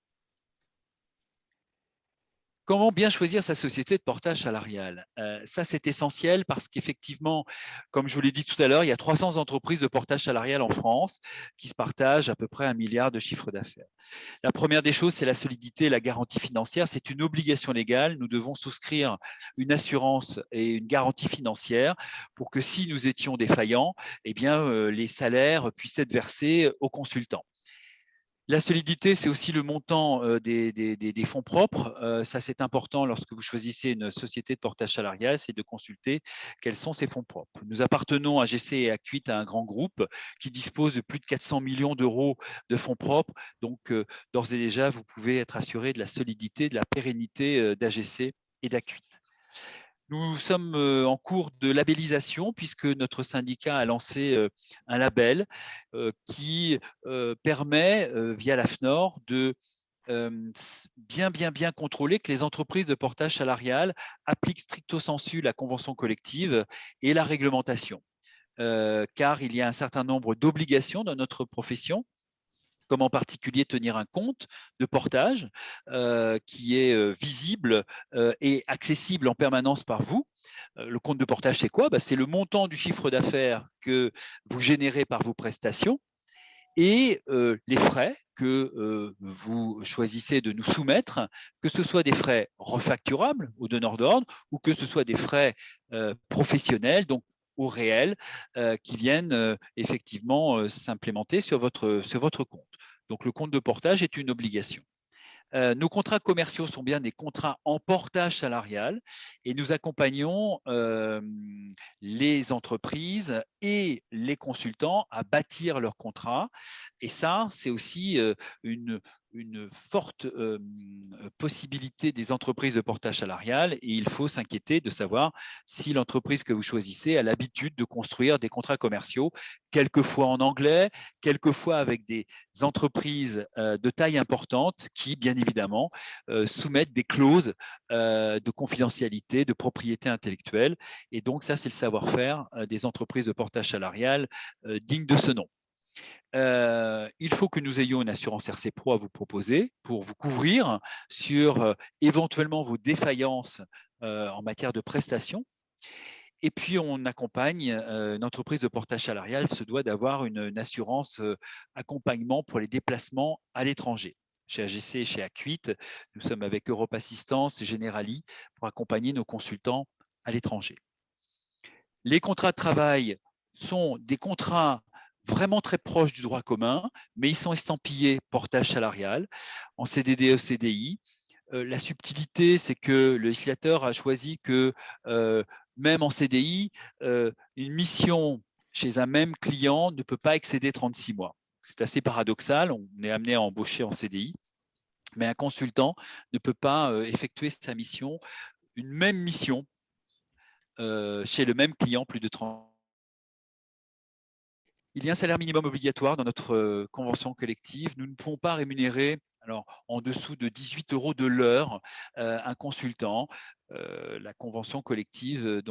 Comment bien choisir sa société de portage salarial? Ça, c'est essentiel parce qu'effectivement, comme je vous l'ai dit tout à l'heure, il y a 300 entreprises de portage salarial en France qui se partagent à peu près 1 milliard de chiffre d'affaires. La première des choses, c'est la solidité et la garantie financière. C'est une obligation légale. Nous devons souscrire une assurance et une garantie financière pour que si nous étions défaillants, eh bien, les salaires puissent être versés aux consultants. La solidité, c'est aussi le montant des fonds propres. Ça, c'est important lorsque vous choisissez une société de portage salarial, c'est de consulter quels sont ses fonds propres. Nous appartenons à GC et à Cuit, à un grand groupe qui dispose de plus de 400 millions d'euros de fonds propres. Donc, d'ores et déjà, vous pouvez être assuré de la solidité, de la pérennité d'AGC et d'Acuit. Nous sommes en cours de labellisation puisque notre syndicat a lancé un label qui permet, via l'AFNOR, de bien contrôler que les entreprises de portage salarial appliquent stricto sensu la convention collective et la réglementation. Car il y a un certain nombre d'obligations dans notre profession, comme en particulier tenir un compte de portage qui est visible et accessible en permanence par vous. Le compte de portage, c'est quoi? C'est le montant du chiffre d'affaires que vous générez par vos prestations et les frais que vous choisissez de nous soumettre, que ce soit des frais refacturables au donneur d'ordre ou que ce soit des frais professionnels, donc au réel, qui viennent effectivement s'implémenter sur votre compte. Donc, le compte de portage est une obligation. Nos contrats commerciaux sont bien des contrats en portage salarial et nous accompagnons les entreprises et les consultants à bâtir leurs contrats. Et ça, c'est aussi une forte possibilité des entreprises de portage salarial et il faut s'inquiéter de savoir si l'entreprise que vous choisissez a l'habitude de construire des contrats commerciaux, quelquefois en anglais, quelquefois avec des entreprises de taille importante qui, bien évidemment, soumettent des clauses de confidentialité, de propriété intellectuelle. Et donc, ça, c'est le savoir-faire des entreprises de portage salarial dignes de ce nom. Il faut que nous ayons une assurance RC Pro à vous proposer pour vous couvrir sur éventuellement vos défaillances en matière de prestations. Et puis, on accompagne une entreprise de portage salarial se doit d'avoir une assurance accompagnement pour les déplacements à l'étranger. Chez AGC et chez Acuit, nous sommes avec Europe Assistance et Generali pour accompagner nos consultants à l'étranger. Les contrats de travail sont des contrats vraiment très proches du droit commun, mais ils sont estampillés portage salarial en CDD et CDI. La subtilité, c'est que le législateur a choisi que même en CDI, une mission chez un même client ne peut pas excéder 36 mois. C'est assez paradoxal, on est amené à embaucher en CDI, mais un consultant ne peut pas effectuer sa mission, une même mission chez le même client plus de 30. Il y a un salaire minimum obligatoire dans notre convention collective. Nous ne pouvons pas rémunérer Alors, en dessous de 18 € de l'heure, un consultant, la convention collective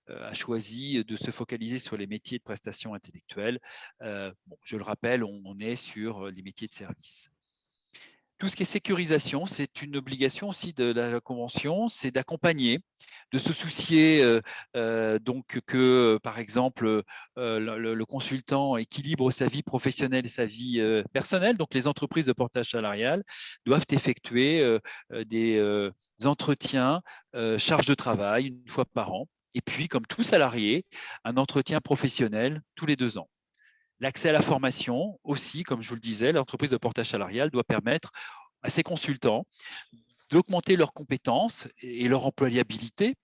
a choisi de se focaliser sur les métiers de prestations intellectuelles. Bon, je le rappelle, on est sur les métiers de service. Tout ce qui est sécurisation, c'est une obligation aussi de la Convention, c'est d'accompagner, de se soucier donc que, par exemple, le consultant équilibre sa vie professionnelle et sa vie personnelle. Donc, les entreprises de portage salarial doivent effectuer des entretiens, charges de travail une fois par an. Et puis, comme tout salarié, un entretien professionnel tous les 2 ans. L'accès à la formation aussi, comme je vous le disais, l'entreprise de portage salarial doit permettre à ses consultants d'augmenter leurs compétences et leur employabilité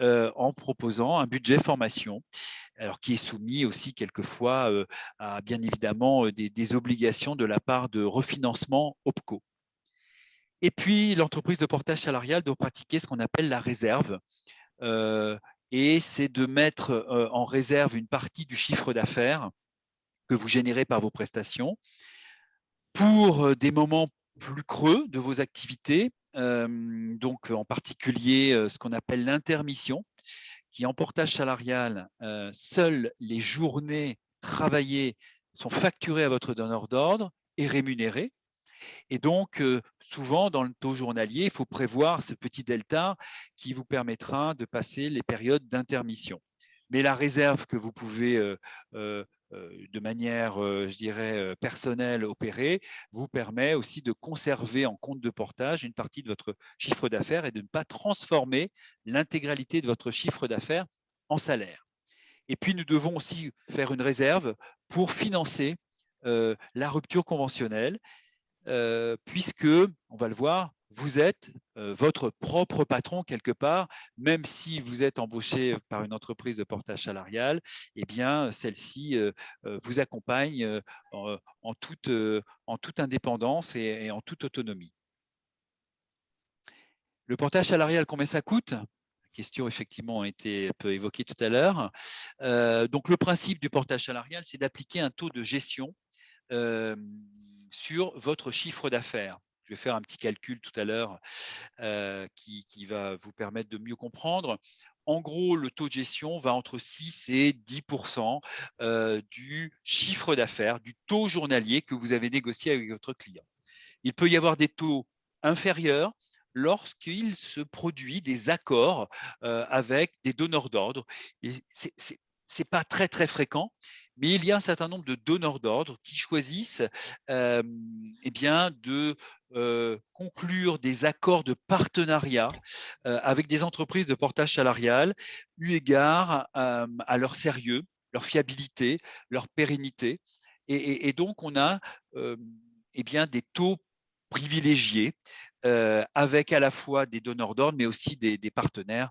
en proposant un budget formation, alors qui est soumis aussi quelquefois à bien évidemment des obligations de la part de refinancement OPCO. Et puis, l'entreprise de portage salarial doit pratiquer ce qu'on appelle la réserve. Et c'est de mettre en réserve une partie du chiffre d'affaires que vous générez par vos prestations pour des moments plus creux de vos activités, donc en particulier ce qu'on appelle l'intermission, qui en portage salarial, seules les journées travaillées sont facturées à votre donneur d'ordre et rémunérées. Et donc, souvent, dans le taux journalier, il faut prévoir ce petit delta qui vous permettra de passer les périodes d'intermission. Mais la réserve que vous pouvez, de manière, je dirais, personnelle, opérer, vous permet aussi de conserver en compte de portage une partie de votre chiffre d'affaires et de ne pas transformer l'intégralité de votre chiffre d'affaires en salaire. Et puis, nous devons aussi faire une réserve pour financer la rupture conventionnelle, puisque, on va le voir, vous êtes votre propre patron quelque part, même si vous êtes embauché par une entreprise de portage salarial, eh bien, celle-ci vous accompagne en toute indépendance et en toute autonomie. Le portage salarial, combien ça coûte ? La question, effectivement, a été un peu évoquée tout à l'heure. Donc, le principe du portage salarial, c'est d'appliquer un taux de gestion sur votre chiffre d'affaires. Je vais faire un petit calcul tout à l'heure qui va vous permettre de mieux comprendre. En gros, le taux de gestion va entre 6 et 10% du chiffre d'affaires, du taux journalier que vous avez négocié avec votre client. Il peut y avoir des taux inférieurs lorsqu'il se produit des accords avec des donneurs d'ordre. Ce n'est pas très, très fréquent, mais il y a un certain nombre de donneurs d'ordre qui choisissent eh bien, de conclure des accords de partenariat avec des entreprises de portage salarial eu égard à leur sérieux, leur fiabilité, leur pérennité. Et donc, on a eh bien, des taux privilégiés avec à la fois des donneurs d'ordre, mais aussi des partenaires,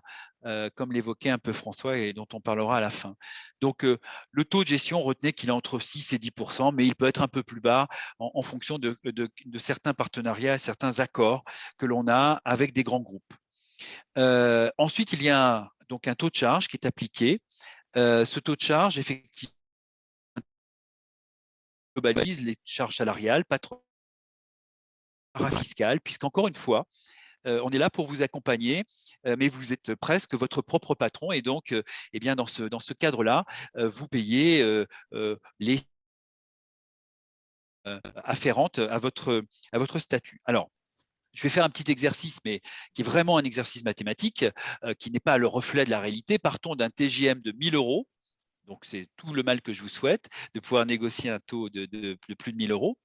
comme l'évoquait un peu François et dont on parlera à la fin. Donc, le taux de gestion, retenez qu'il est entre 6 et 10%, mais il peut être un peu plus bas en fonction de certains partenariats, certains accords que l'on a avec des grands groupes. Ensuite, il y a donc un taux de charge qui est appliqué. Ce taux de charge, effectivement, globalise les charges salariales, patronales, fiscales, puisqu'encore une fois, on est là pour vous accompagner, mais vous êtes presque votre propre patron et donc, eh bien, dans ce cadre-là, vous payez les afférentes à votre statut. Alors, je vais faire un petit exercice, mais qui est vraiment un exercice mathématique, qui n'est pas le reflet de la réalité. Partons d'un TJM de 1 000 €. Donc, c'est tout le mal que je vous souhaite, de pouvoir négocier un taux de plus de 1 000 €.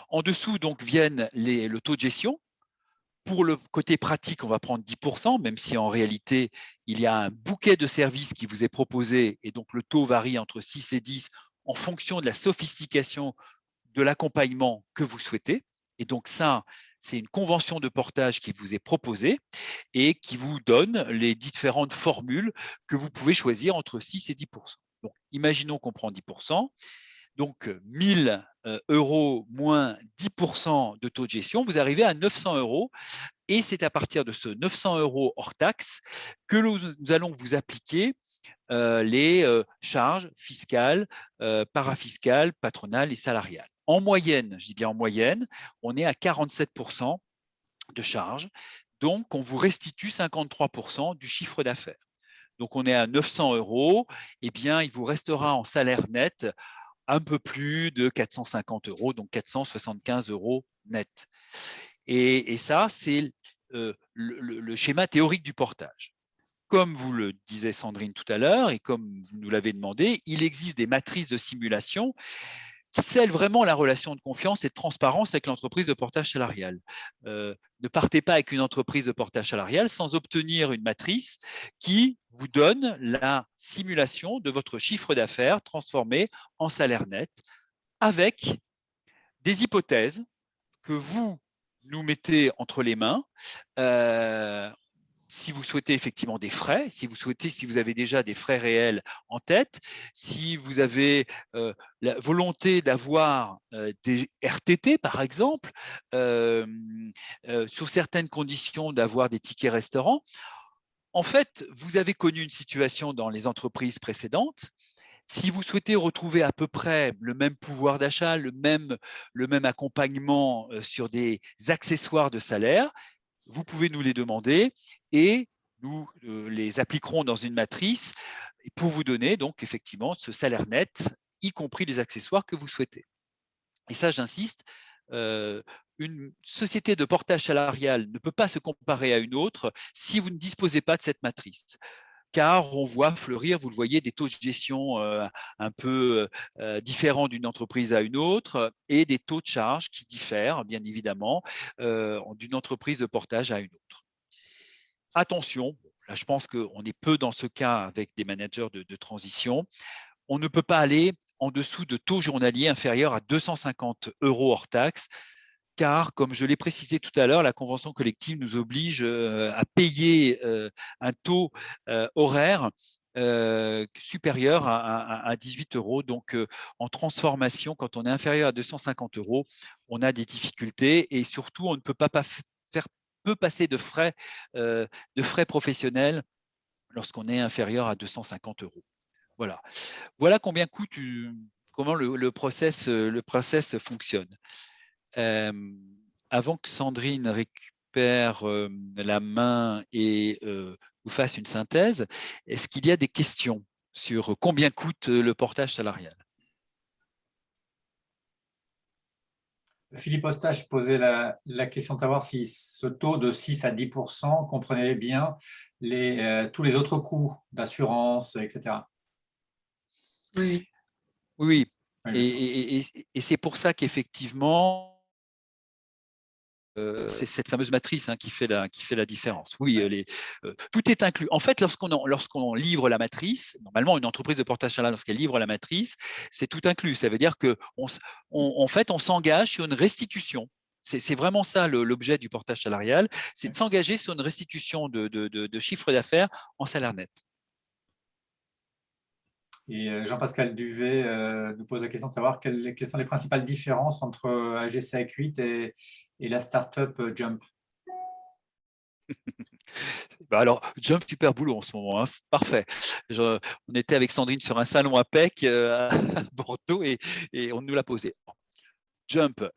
En dessous, donc, viennent le taux de gestion. Pour le côté pratique, on va prendre 10%, même si en réalité, il y a un bouquet de services qui vous est proposé et donc le taux varie entre 6 et 10 en fonction de la sophistication de l'accompagnement que vous souhaitez. Et donc ça, c'est une convention de portage qui vous est proposée et qui vous donne les différentes formules que vous pouvez choisir entre 6 et 10%. Donc, imaginons qu'on prend 10%. Donc, 1 000 € moins 10% de taux de gestion, vous arrivez à 900 €. Et c'est à partir de ce 900 € hors taxe que nous allons vous appliquer les charges fiscales, parafiscales, patronales et salariales. En moyenne, je dis bien en moyenne, on est à 47% de charge. Donc, on vous restitue 53% du chiffre d'affaires. Donc, on est à 900 €. Eh bien, il vous restera en salaire net un peu plus de 450 €, donc 475 € net. Et ça, c'est le schéma théorique du portage. Comme vous le disait Sandrine tout à l'heure et comme vous nous l'avez demandé, il existe des matrices de simulation qui scellent vraiment la relation de confiance et de transparence avec l'entreprise de portage salarial. Ne partez pas avec une entreprise de portage salarial sans obtenir une matrice qui vous donne la simulation de votre chiffre d'affaires transformé en salaire net avec des hypothèses que vous nous mettez entre les mains. Si vous souhaitez effectivement des frais, si vous avez déjà des frais réels en tête, si vous avez la volonté d'avoir des RTT par exemple, sous certaines conditions d'avoir des tickets restaurants. En fait, vous avez connu une situation dans les entreprises précédentes. Si vous souhaitez retrouver à peu près le même pouvoir d'achat, le même accompagnement sur des accessoires de salaire, vous pouvez nous les demander et nous les appliquerons dans une matrice pour vous donner donc effectivement ce salaire net, y compris les accessoires que vous souhaitez. Et ça, j'insiste, une société de portage salarial ne peut pas se comparer à une autre si vous ne disposez pas de cette matrice. Car on voit fleurir, vous le voyez, des taux de gestion un peu différents d'une entreprise à une autre et des taux de charge qui diffèrent, bien évidemment, d'une entreprise de portage à une autre. Attention, là je pense qu'on est peu dans ce cas avec des managers de transition, on ne peut pas aller en dessous de taux journaliers inférieurs à 250 € hors taxe, car, comme je l'ai précisé tout à l'heure, la convention collective nous oblige à payer un taux horaire supérieur à 18 €. Donc, en transformation, quand on est inférieur à 250 €, on a des difficultés et surtout, on ne peut pas passer de frais professionnels lorsqu'on est inférieur à 250 €. Voilà. Voilà comment le process fonctionne. Avant que Sandrine récupère la main et vous fasse une synthèse, est-ce qu'il y a des questions sur combien coûte le portage salarial? Philippe Ostache posait la question de savoir si ce taux de 6 à 10% comprenait bien tous les autres coûts d'assurance, etc. Oui. Oui, Oui, et c'est pour ça qu'effectivement, c'est cette fameuse matrice qui fait la différence. Oui, tout est inclus. En fait, lorsqu'on livre la matrice, normalement, une entreprise de portage salarial, lorsqu'elle livre la matrice, c'est tout inclus. Ça veut dire en fait, on s'engage sur une restitution. C'est vraiment ça l'objet du portage salarial, c'est de s'engager sur une restitution de chiffre d'affaires en salaire net. Et Jean-Pascal Duvet nous pose la question de savoir quelles sont les principales différences entre AGC Ac8 et la startup Jump. Alors, Jump, super boulot en ce moment, parfait. On était avec Sandrine sur un salon à PEC à Bordeaux et on nous l'a posé. Jump,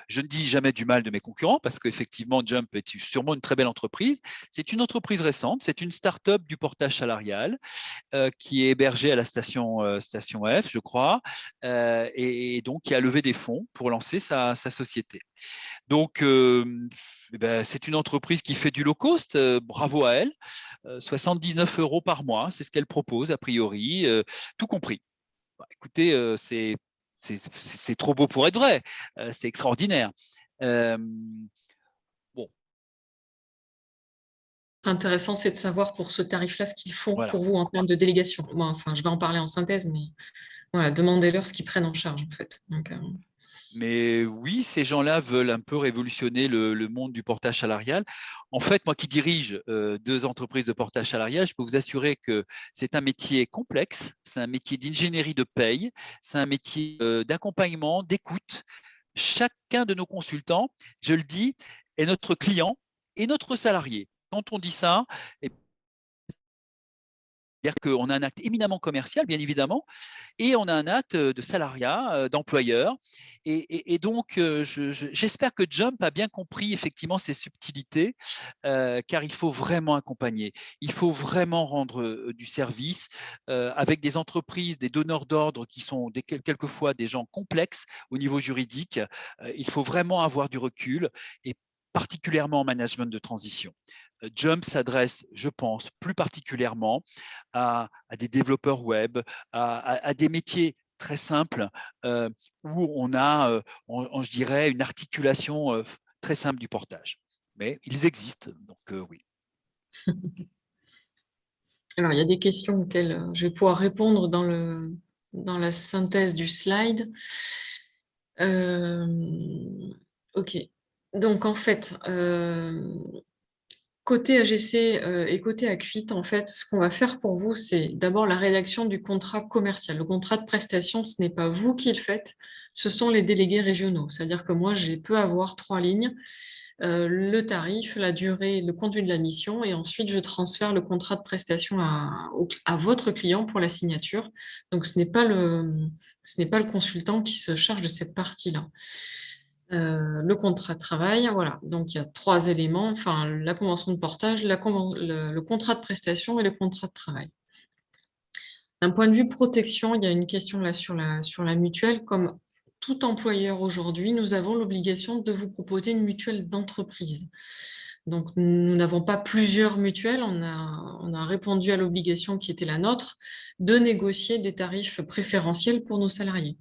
je ne dis jamais du mal de mes concurrents parce qu'effectivement, Jump est sûrement une très belle entreprise. C'est une entreprise récente, c'est une start-up du portage salarial qui est hébergée à la station F, je crois, et donc qui a levé des fonds pour lancer sa société. Donc, c'est une entreprise qui fait du low cost, bravo à elle, 79 € par mois, c'est ce qu'elle propose a priori, tout compris. Écoutez, c'est trop beau pour être vrai, c'est extraordinaire. Bon. Intéressant, c'est de savoir pour ce tarif-là ce qu'ils font Voilà. pour vous en termes de délégation. Moi, enfin, je vais en parler en synthèse, mais voilà, demandez-leur ce qu'ils prennent en charge, en fait. Donc, Mais oui, ces gens-là veulent un peu révolutionner le monde du portage salarial. En fait, moi qui dirige 2 entreprises de portage salarial, je peux vous assurer que c'est un métier complexe, c'est un métier d'ingénierie de paye, c'est un métier d'accompagnement, d'écoute. Chacun de nos consultants, je le dis, est notre client et notre salarié. Quand on dit ça, C'est-à-dire qu'on a un acte éminemment commercial, bien évidemment, et on a un acte de salariat, d'employeur. Et donc, j'espère que Jump a bien compris effectivement ces subtilités, car il faut vraiment accompagner. Il faut vraiment rendre du service avec des entreprises, des donneurs d'ordre qui sont quelquefois des gens complexes au niveau juridique. Il faut vraiment avoir du recul et particulièrement en management de transition. Jump s'adresse, je pense, plus particulièrement à des développeurs web, à des métiers très simples où on a, je dirais, une articulation très simple du portage. Mais ils existent, donc oui. Alors, il y a des questions auxquelles je vais pouvoir répondre dans la synthèse du slide. Ok. Donc, en fait, côté AGC et côté Acuite, en fait, ce qu'on va faire pour vous, c'est d'abord la rédaction du contrat commercial. Le contrat de prestation, ce n'est pas vous qui le faites, ce sont les délégués régionaux. C'est-à-dire que moi, je peux avoir 3 lignes, le tarif, la durée, le contenu de la mission, et ensuite je transfère le contrat de prestation à votre client pour la signature. Donc, ce n'est pas le consultant qui se charge de cette partie-là. Le contrat de travail, voilà. Donc, il y a 3 éléments, enfin, la convention de portage, le contrat de prestation et le contrat de travail. D'un point de vue protection, il y a une question là sur la mutuelle. Comme tout employeur aujourd'hui, nous avons l'obligation de vous proposer une mutuelle d'entreprise. Donc, nous n'avons pas plusieurs mutuelles, on a répondu à l'obligation qui était la nôtre de négocier des tarifs préférentiels pour nos salariés.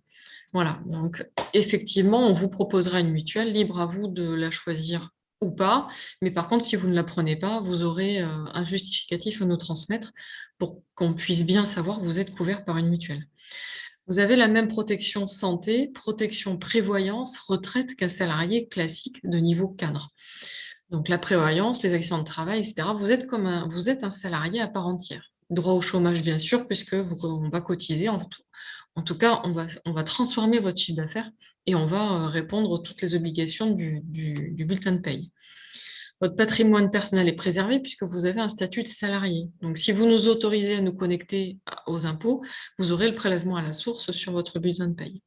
Voilà, donc effectivement, on vous proposera une mutuelle, libre à vous de la choisir ou pas. Mais par contre, si vous ne la prenez pas, vous aurez un justificatif à nous transmettre pour qu'on puisse bien savoir que vous êtes couvert par une mutuelle. Vous avez la même protection santé, protection prévoyance, retraite qu'un salarié classique de niveau cadre. Donc la prévoyance, les accidents de travail, etc. Vous êtes un salarié à part entière. Droit au chômage, bien sûr, puisque on va cotiser. En tout cas, on va transformer votre chiffre d'affaires et on va répondre à toutes les obligations du bulletin de paye. Votre patrimoine personnel est préservé puisque vous avez un statut de salarié. Donc, si vous nous autorisez à nous connecter aux impôts, vous aurez le prélèvement à la source sur votre bulletin de paye.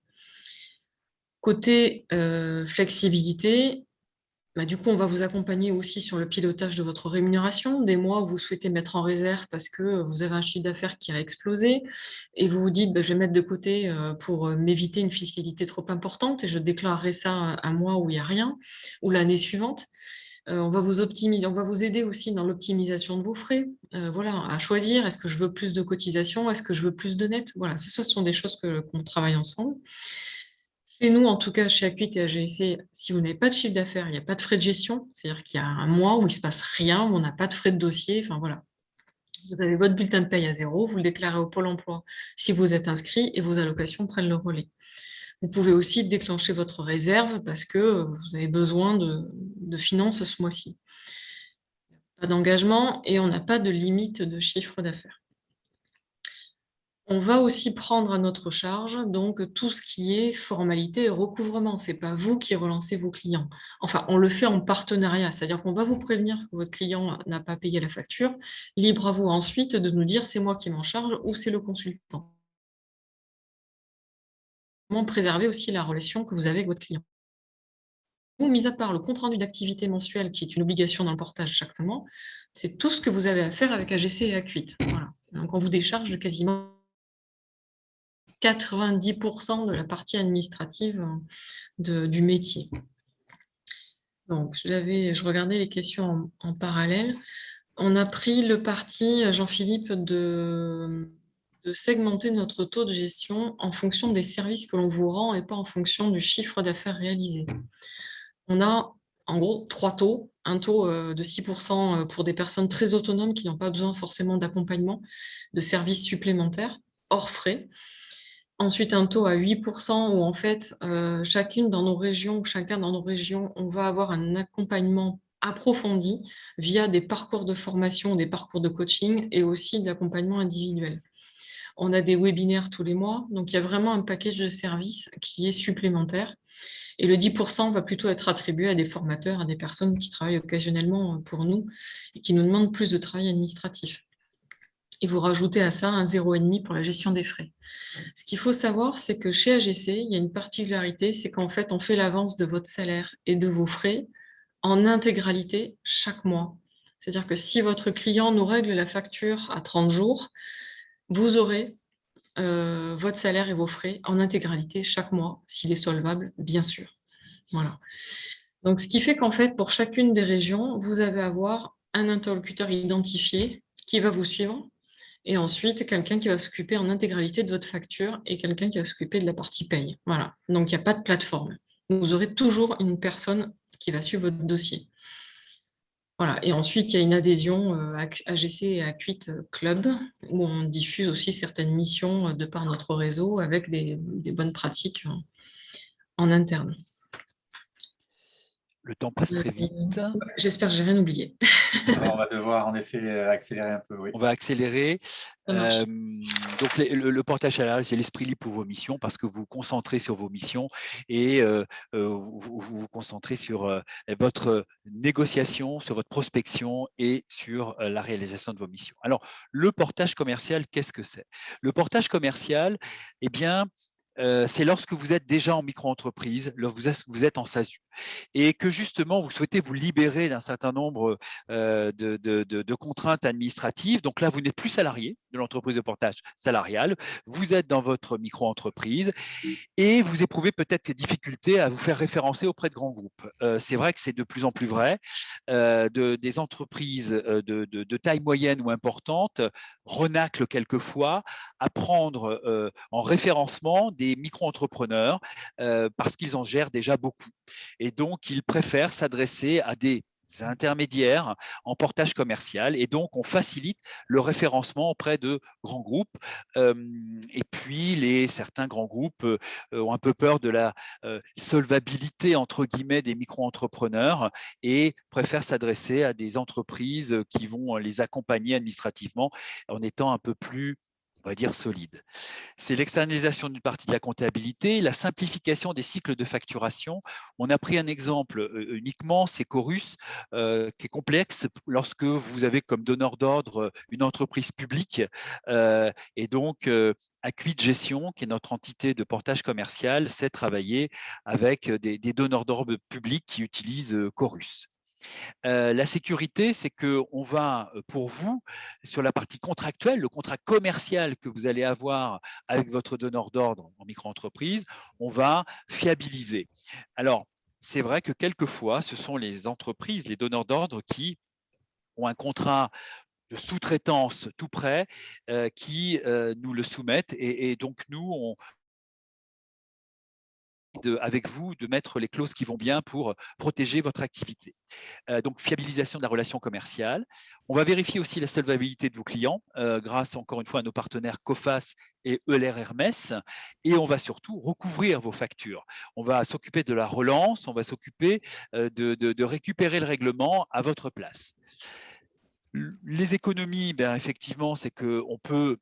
Côté flexibilité, du coup, on va vous accompagner aussi sur le pilotage de votre rémunération, des mois où vous souhaitez mettre en réserve parce que vous avez un chiffre d'affaires qui a explosé et vous vous dites je vais mettre de côté pour m'éviter une fiscalité trop importante et je déclarerai ça un mois où il n'y a rien ou l'année suivante. On va vous aider aussi dans l'optimisation de vos frais, voilà, à choisir, est-ce que je veux plus de cotisations, est-ce que je veux plus de net, voilà, ce sont des choses qu'on travaille ensemble. Chez nous, en tout cas, chez Acuite et AGC, si vous n'avez pas de chiffre d'affaires, il n'y a pas de frais de gestion. C'est-à-dire qu'il y a un mois où il ne se passe rien, où on n'a pas de frais de dossier. Enfin, voilà. Vous avez votre bulletin de paye à 0, vous le déclarez au Pôle emploi si vous êtes inscrit et vos allocations prennent le relais. Vous pouvez aussi déclencher votre réserve parce que vous avez besoin de finances ce mois-ci. Pas d'engagement et on n'a pas de limite de chiffre d'affaires. On va aussi prendre à notre charge donc tout ce qui est formalité et recouvrement. Ce n'est pas vous qui relancez vos clients. Enfin, on le fait en partenariat, c'est-à-dire qu'on va vous prévenir que votre client n'a pas payé la facture. Libre à vous ensuite de nous dire c'est moi qui m'en charge ou c'est le consultant. Comment préserver aussi la relation que vous avez avec votre client. Mis à part le compte-rendu d'activité mensuel, qui est une obligation dans le portage chaque mois, c'est tout ce que vous avez à faire avec AGC et Acuite. Voilà. Donc, on vous décharge de quasiment 90% de la partie administrative du métier. Donc, je regardais les questions en parallèle. On a pris le parti, Jean-Philippe, de segmenter notre taux de gestion en fonction des services que l'on vous rend et pas en fonction du chiffre d'affaires réalisé. On a en gros 3 taux. Un taux de 6% pour des personnes très autonomes qui n'ont pas besoin forcément d'accompagnement, de services supplémentaires, hors frais. Ensuite, un taux à 8% où en fait, chacun dans nos régions, on va avoir un accompagnement approfondi via des parcours de formation, des parcours de coaching et aussi de l'accompagnement individuel. On a des webinaires tous les mois, donc il y a vraiment un package de services qui est supplémentaire. Et le 10% va plutôt être attribué à des formateurs, à des personnes qui travaillent occasionnellement pour nous et qui nous demandent plus de travail administratif. et vous rajoutez à ça un 0,5 pour la gestion des frais. Ce qu'il faut savoir, c'est que chez AGC, il y a une particularité, c'est qu'en fait, on fait l'avance de votre salaire et de vos frais en intégralité chaque mois. C'est-à-dire que si votre client nous règle la facture à 30 jours, vous aurez votre salaire et vos frais en intégralité chaque mois, s'il est solvable, bien sûr. Voilà. Donc, ce qui fait qu'en fait, pour chacune des régions, vous allez avoir un interlocuteur identifié qui va vous suivre et ensuite quelqu'un qui va s'occuper en intégralité de votre facture et quelqu'un qui va s'occuper de la partie paye. Voilà. Donc, il n'y a pas de plateforme. Vous aurez toujours une personne qui va suivre votre dossier. Voilà. Et ensuite, il y a une adhésion AGC et Acuit Club où on diffuse aussi certaines missions de par notre réseau avec des bonnes pratiques en interne. Le temps passe très vite. J'espère que j'ai rien oublié. Alors, on va devoir en effet accélérer un peu, oui. On va accélérer. Ça marche. Donc, le portage salarial, c'est l'esprit libre pour vos missions parce que vous vous concentrez sur vos missions et vous vous concentrez sur votre négociation, sur votre prospection et sur la réalisation de vos missions. Alors, le portage commercial, qu'est-ce que c'est? Le portage commercial, eh bien, c'est lorsque vous êtes déjà en micro-entreprise, lorsque vous êtes en SASU et que justement vous souhaitez vous libérer d'un certain nombre de contraintes administratives. Donc là, vous n'êtes plus salarié de l'entreprise de portage salarial, vous êtes dans votre micro-entreprise et vous éprouvez peut-être des difficultés à vous faire référencer auprès de grands groupes. C'est vrai que c'est de plus en plus vrai. Des entreprises de taille moyenne ou importante renaclent quelquefois à prendre en référencement des micro-entrepreneurs parce qu'ils en gèrent déjà beaucoup. Et donc, ils préfèrent s'adresser à des intermédiaires en portage commercial et donc on facilite le référencement auprès de grands groupes et puis certains grands groupes ont un peu peur de la solvabilité entre guillemets des micro-entrepreneurs et préfèrent s'adresser à des entreprises qui vont les accompagner administrativement en étant un peu plus, on va dire, solide. C'est l'externalisation d'une partie de la comptabilité, la simplification des cycles de facturation. On a pris un exemple uniquement, c'est Chorus, qui est complexe lorsque vous avez comme donneur d'ordre une entreprise publique et donc Acuit Gestion, qui est notre entité de portage commercial, sait travailler avec des donneurs d'ordre publics qui utilisent Chorus. La sécurité, c'est qu'on va, pour vous, sur la partie contractuelle, le contrat commercial que vous allez avoir avec votre donneur d'ordre en micro-entreprise, on va fiabiliser. Alors, c'est vrai que quelquefois, ce sont les entreprises, les donneurs d'ordre qui ont un contrat de sous-traitance tout prêt qui nous le soumettent et donc nous, on avec vous de mettre les clauses qui vont bien pour protéger votre activité. Donc, fiabilisation de la relation commerciale. On va vérifier aussi la solvabilité de vos clients grâce, encore une fois, à nos partenaires COFAS et ELR Hermès. Et on va surtout recouvrir vos factures. On va s'occuper de la relance, on va s'occuper de récupérer le règlement à votre place. Les économies, ben, effectivement, c'est qu'on peut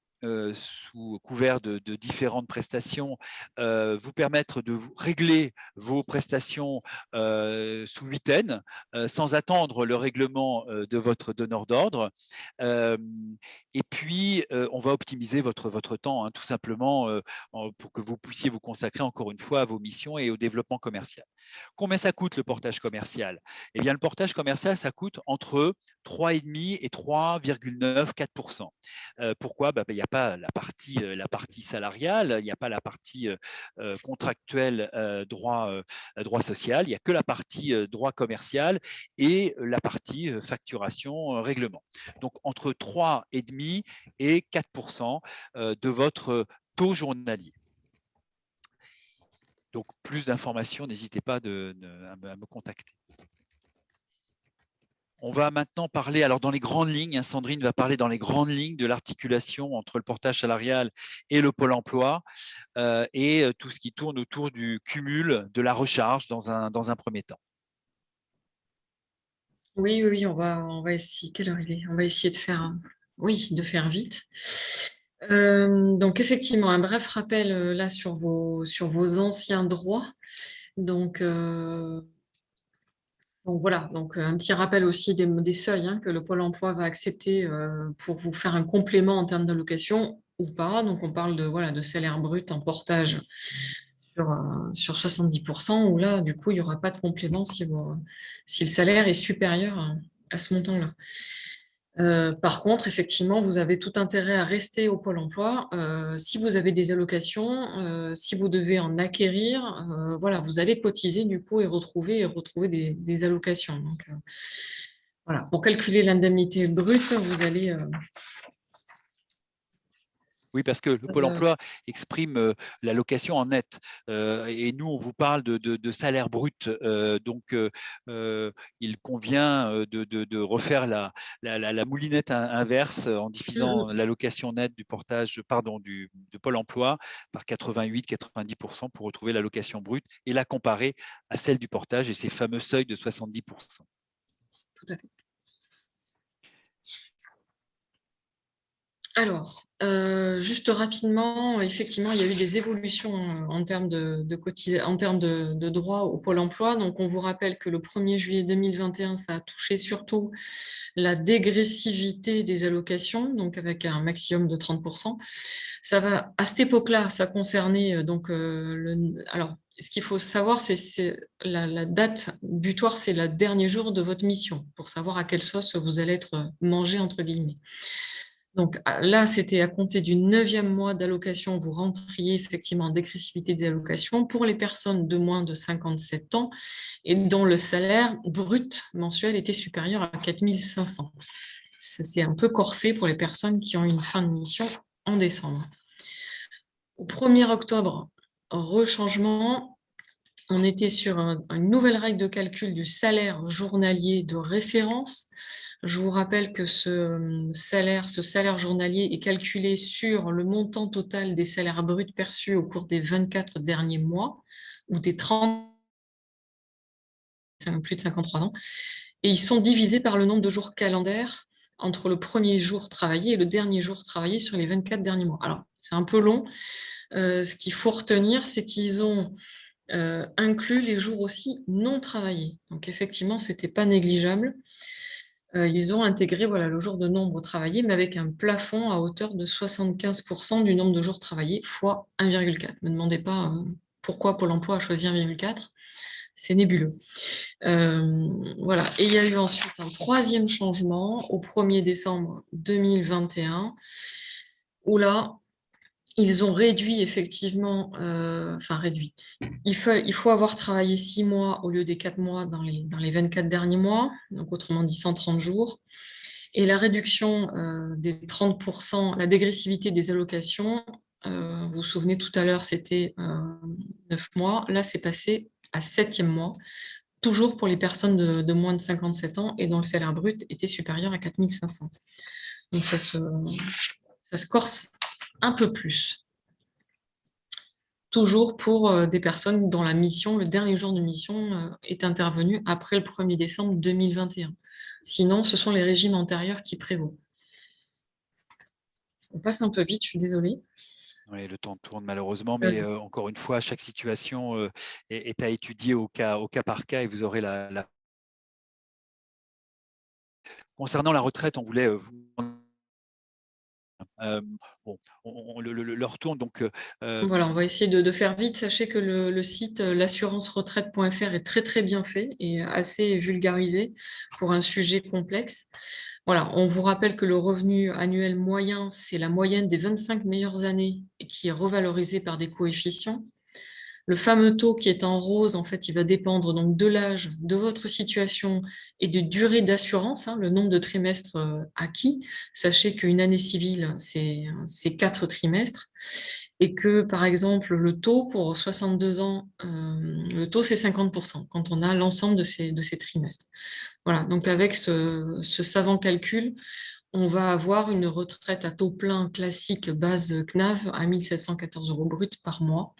sous couvert de différentes prestations, vous permettre de régler vos prestations sous huitaine, sans attendre le règlement de votre donneur d'ordre. Et puis, on va optimiser votre temps, hein, tout simplement, pour que vous puissiez vous consacrer encore une fois à vos missions et au développement commercial. Combien ça coûte le portage commercial? Eh bien, le portage commercial, ça coûte entre 3,5 et 3,9-4%. Pourquoi? Il n'y a pas la partie salariale, il n'y a pas la partie contractuelle droit social, il n'y a que la partie droit commercial et la partie facturation règlement. Donc, entre 3,5 et 4% de votre taux journalier. Donc, plus d'informations, n'hésitez pas à me contacter. On va maintenant parler, alors dans les grandes lignes, Sandrine va parler dans les grandes lignes de l'articulation entre le portage salarial et le Pôle emploi et tout ce qui tourne autour du cumul de la recharge dans un premier temps. Oui, on va essayer. Quelle heure il est? On va essayer de faire, de faire vite. Donc effectivement, un bref rappel là sur vos anciens droits. Donc Donc voilà, donc un petit rappel aussi des seuils que le Pôle emploi va accepter pour vous faire un complément en termes d'allocation ou pas. Donc on parle de salaire brut en portage sur 70%, où là, du coup, il n'y aura pas de complément si le salaire est supérieur à ce montant-là. Par contre, effectivement, vous avez tout intérêt à rester au Pôle emploi. Si vous avez des allocations, si vous devez en acquérir, voilà, vous allez cotiser du coup et retrouver des allocations. Donc, voilà, pour calculer l'indemnité brute, vous allez Oui, parce que le Pôle emploi exprime l'allocation en net. Et nous, on vous parle de salaire brut. Donc, il convient de refaire la moulinette inverse en divisant l'allocation nette du portage, de Pôle emploi par 88-90% pour retrouver l'allocation brute et la comparer à celle du portage et ces fameux seuils de 70%. Tout à fait. Alors, juste rapidement, effectivement, il y a eu des évolutions en termes de droits au Pôle emploi. Donc, on vous rappelle que le 1er juillet 2021, ça a touché surtout la dégressivité des allocations, donc avec un maximum de 30%. À cette époque-là, ça concernait alors, ce qu'il faut savoir, c'est la date butoir, c'est le dernier jour de votre mission, pour savoir à quelle sauce vous allez être mangé, entre guillemets. Donc là, c'était à compter du 9e mois d'allocation, vous rentriez effectivement en dégressivité des allocations pour les personnes de moins de 57 ans et dont le salaire brut mensuel était supérieur à 4 500. C'est un peu corsé pour les personnes qui ont une fin de mission en décembre. Au 1er octobre, rechangement, on était sur une nouvelle règle de calcul du salaire journalier de référence. Je vous rappelle que ce salaire journalier est calculé sur le montant total des salaires bruts perçus au cours des 24 derniers mois ou des 30, plus de 53 ans, et ils sont divisés par le nombre de jours calendaires entre le premier jour travaillé et le dernier jour travaillé sur les 24 derniers mois. Alors, c'est un peu long. Ce qu'il faut retenir, c'est qu'ils ont inclus les jours aussi non travaillés. Donc, effectivement, ce n'était pas négligeable. Ils ont intégré le jour de nombre travaillé, mais avec un plafond à hauteur de 75% du nombre de jours travaillés fois 1,4. Ne me demandez pas pourquoi Pôle emploi a choisi 1,4. C'est nébuleux. Voilà. Et il y a eu ensuite un 3e changement au 1er décembre 2021, où là, ils ont réduit effectivement, réduit. Il faut avoir travaillé 6 mois au lieu des 4 mois dans les 24 derniers mois, donc autrement dit 130 jours. Et la réduction des 30%, la dégressivité des allocations, vous vous souvenez tout à l'heure, c'était 9 mois. Là, c'est passé à 7e mois, toujours pour les personnes de moins de 57 ans et dont le salaire brut était supérieur à 4 500. Donc, ça se corse un peu plus. Toujours pour des personnes dont le dernier jour de mission est intervenu après le 1er décembre 2021. Sinon, ce sont les régimes antérieurs qui prévaut. On passe un peu vite, je suis désolée. Oui, le temps tourne malheureusement, mais encore une fois, chaque situation est à étudier au cas par cas et vous aurez la... Concernant la retraite, on voulait vous... le retourne. Donc, Voilà, on va essayer de faire vite. Sachez que le site l'assurance-retraite.fr est très très bien fait et assez vulgarisé pour un sujet complexe. Voilà, on vous rappelle que le revenu annuel moyen, c'est la moyenne des 25 meilleures années et qui est revalorisé par des coefficients. Le fameux taux qui est en rose, en fait, il va dépendre donc de l'âge, de votre situation et de durée d'assurance, le nombre de trimestres acquis. Sachez qu'une année civile, c'est 4 trimestres. Et que, par exemple, le taux pour 62 ans, le taux, c'est 50% quand on a l'ensemble de ces trimestres. Voilà, donc avec ce savant calcul, on va avoir une retraite à taux plein classique base CNAV à 1 714 € brut par mois.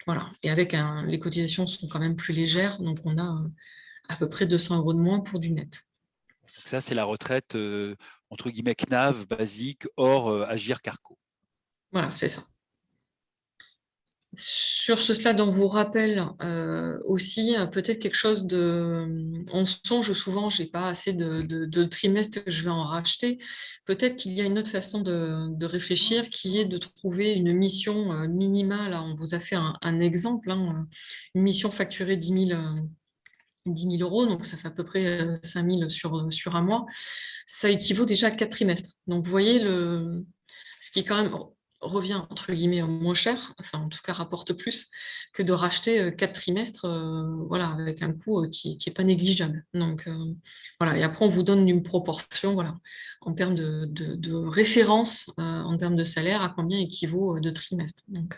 Voilà, et avec les cotisations sont quand même plus légères, donc on a à peu près 200 € de moins pour du net. Donc ça, c'est la retraite, entre guillemets, CNAV, basique, hors Agir Carco. Voilà, c'est ça. Sur ce slide, on vous rappelle aussi peut-être quelque chose on songe souvent, j'ai pas assez de trimestres, je vais en racheter. Peut-être qu'il y a une autre façon de réfléchir qui est de trouver une mission minimale. On vous a fait un exemple, hein, une mission facturée 10 000 euros, donc ça fait à peu près 5 000 sur un mois. Ça équivaut déjà à 4 trimestres. Donc vous voyez, ce qui quand même revient entre guillemets moins cher, enfin en tout cas rapporte plus, que de racheter 4 trimestres voilà, avec un coût qui n'est pas négligeable. Donc voilà, et après on vous donne une proportion voilà, en termes de référence, en termes de salaire, à combien équivaut de trimestres. Donc,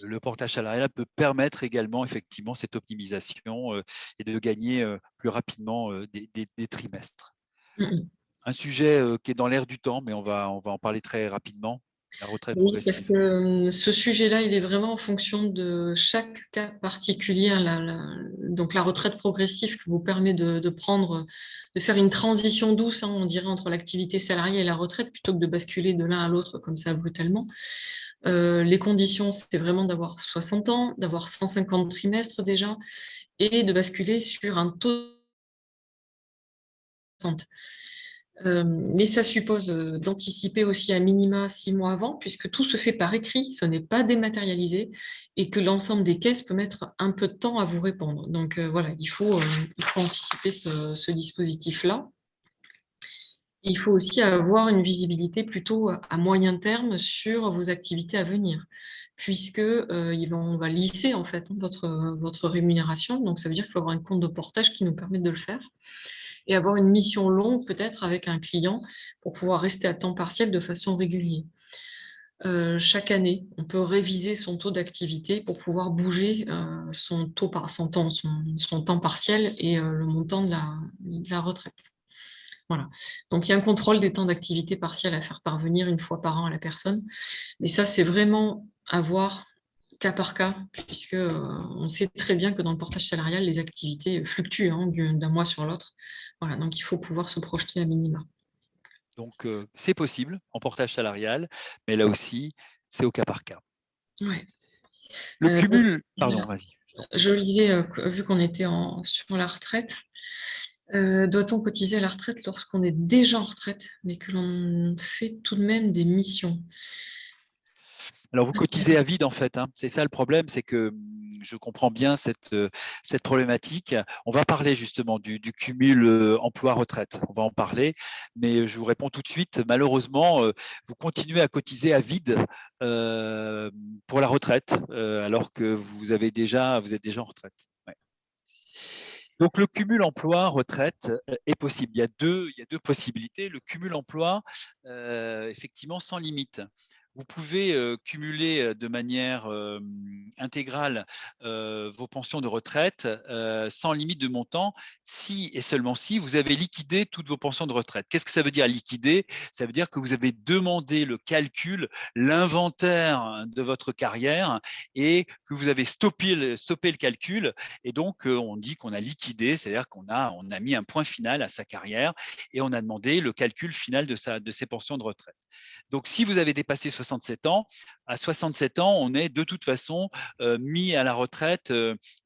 Le portage salarial peut permettre également effectivement cette optimisation et de gagner plus rapidement des trimestres. Un sujet qui est dans l'air du temps, mais on va en parler très rapidement, la retraite Oui, parce progressive. que ce sujet-là, il est vraiment en fonction de chaque cas particulier. Donc la retraite progressive qui vous permet de prendre, de faire une transition douce, hein, on dirait, entre l'activité salariée et la retraite, plutôt que de basculer de l'un à l'autre comme ça brutalement. Les conditions, c'est vraiment d'avoir 60 ans, d'avoir 150 trimestres déjà, et de basculer sur un taux de 60. Mais ça suppose d'anticiper aussi à minima 6 mois avant, puisque tout se fait par écrit, ce n'est pas dématérialisé, et que l'ensemble des caisses peut mettre un peu de temps à vous répondre. Donc voilà, il faut anticiper ce dispositif-là. Il faut aussi avoir une visibilité plutôt à moyen terme sur vos activités à venir, puisque on va lisser en fait votre rémunération. Donc ça veut dire qu'il faut avoir un compte de portage qui nous permette de le faire et avoir une mission longue peut-être avec un client pour pouvoir rester à temps partiel de façon régulière. Chaque année, on peut réviser son taux d'activité pour pouvoir bouger son temps partiel et le montant de la retraite. Voilà. Donc, il y a un contrôle des temps d'activité partielle à faire parvenir une fois par an à la personne. Mais ça, c'est vraiment à voir cas par cas, puisque on sait très bien que dans le portage salarial, les activités fluctuent hein, d'un mois sur l'autre. Voilà, donc il faut pouvoir se projeter à minima. Donc, c'est possible en portage salarial, mais là aussi, c'est au cas par cas. Ouais. Le cumul, pardon, vas-y. Je lisais, vu qu'on était sur la retraite, doit-on cotiser à la retraite lorsqu'on est déjà en retraite, mais que l'on fait tout de même des missions? Alors, vous cotisez à vide, en fait. Hein. C'est ça le problème, c'est que je comprends bien cette problématique. On va parler justement du cumul emploi-retraite. On va en parler, mais je vous réponds tout de suite. Malheureusement, vous continuez à cotiser à vide pour la retraite, alors que vous êtes déjà en retraite. Ouais. Donc, le cumul emploi-retraite est possible. Il y a deux possibilités. Le cumul emploi, effectivement, sans limite. Vous pouvez cumuler de manière intégrale vos pensions de retraite sans limite de montant si et seulement si vous avez liquidé toutes vos pensions de retraite. Qu'est-ce que ça veut dire liquider? Ça veut dire que vous avez demandé le calcul, l'inventaire de votre carrière et que vous avez stoppé le calcul. Et donc, on dit qu'on a liquidé, c'est-à-dire qu'on a mis un point final à sa carrière et on a demandé le calcul final de ses pensions de retraite. Donc, si vous avez dépassé 67 ans, à 67 ans, on est de toute façon mis à la retraite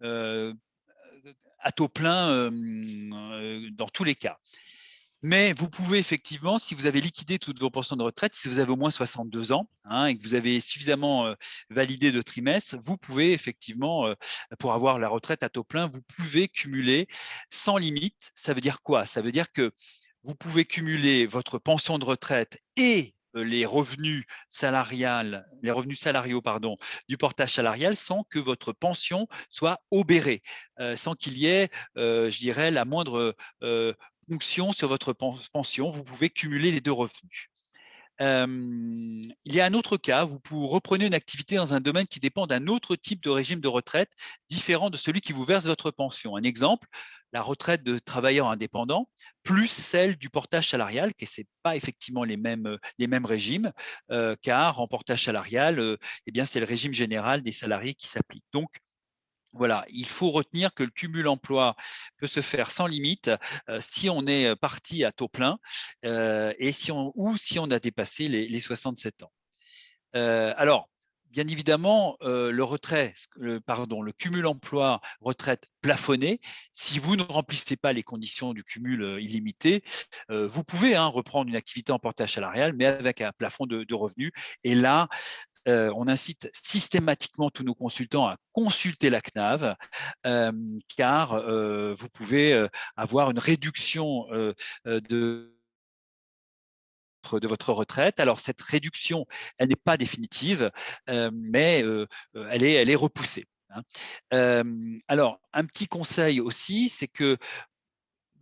à taux plein dans tous les cas. Mais vous pouvez effectivement, si vous avez liquidé toutes vos pensions de retraite, si vous avez au moins 62 ans hein, et que vous avez suffisamment validé de trimestres, vous pouvez effectivement, pour avoir la retraite à taux plein, vous pouvez cumuler sans limite. Ça veut dire quoi? Ça veut dire que vous pouvez cumuler votre pension de retraite et les revenus salariaux du portage salarial sans que votre pension soit obérée, sans qu'il y ait, je dirais, la moindre fonction sur votre pension. Vous pouvez cumuler les deux revenus. Il y a un autre cas, vous reprenez une activité dans un domaine qui dépend d'un autre type de régime de retraite différent de celui qui vous verse votre pension. Un exemple, la retraite de travailleur indépendant plus celle du portage salarial, qui ce n'est pas effectivement les mêmes régimes, car en portage salarial, c'est le régime général des salariés qui s'applique. Donc, voilà, il faut retenir que le cumul emploi peut se faire sans limite si on est parti à taux plein et si on a dépassé les 67 ans. Alors, bien évidemment, le cumul emploi-retraite plafonné, si vous ne remplissez pas les conditions du cumul illimité, vous pouvez reprendre une activité en portage salarial, mais avec un plafond de revenus. Et là, on incite systématiquement tous nos consultants à consulter la CNAV, car vous pouvez avoir une réduction de votre retraite. Alors, cette réduction, elle n'est pas définitive, mais elle est repoussée. Alors, un petit conseil aussi, c'est que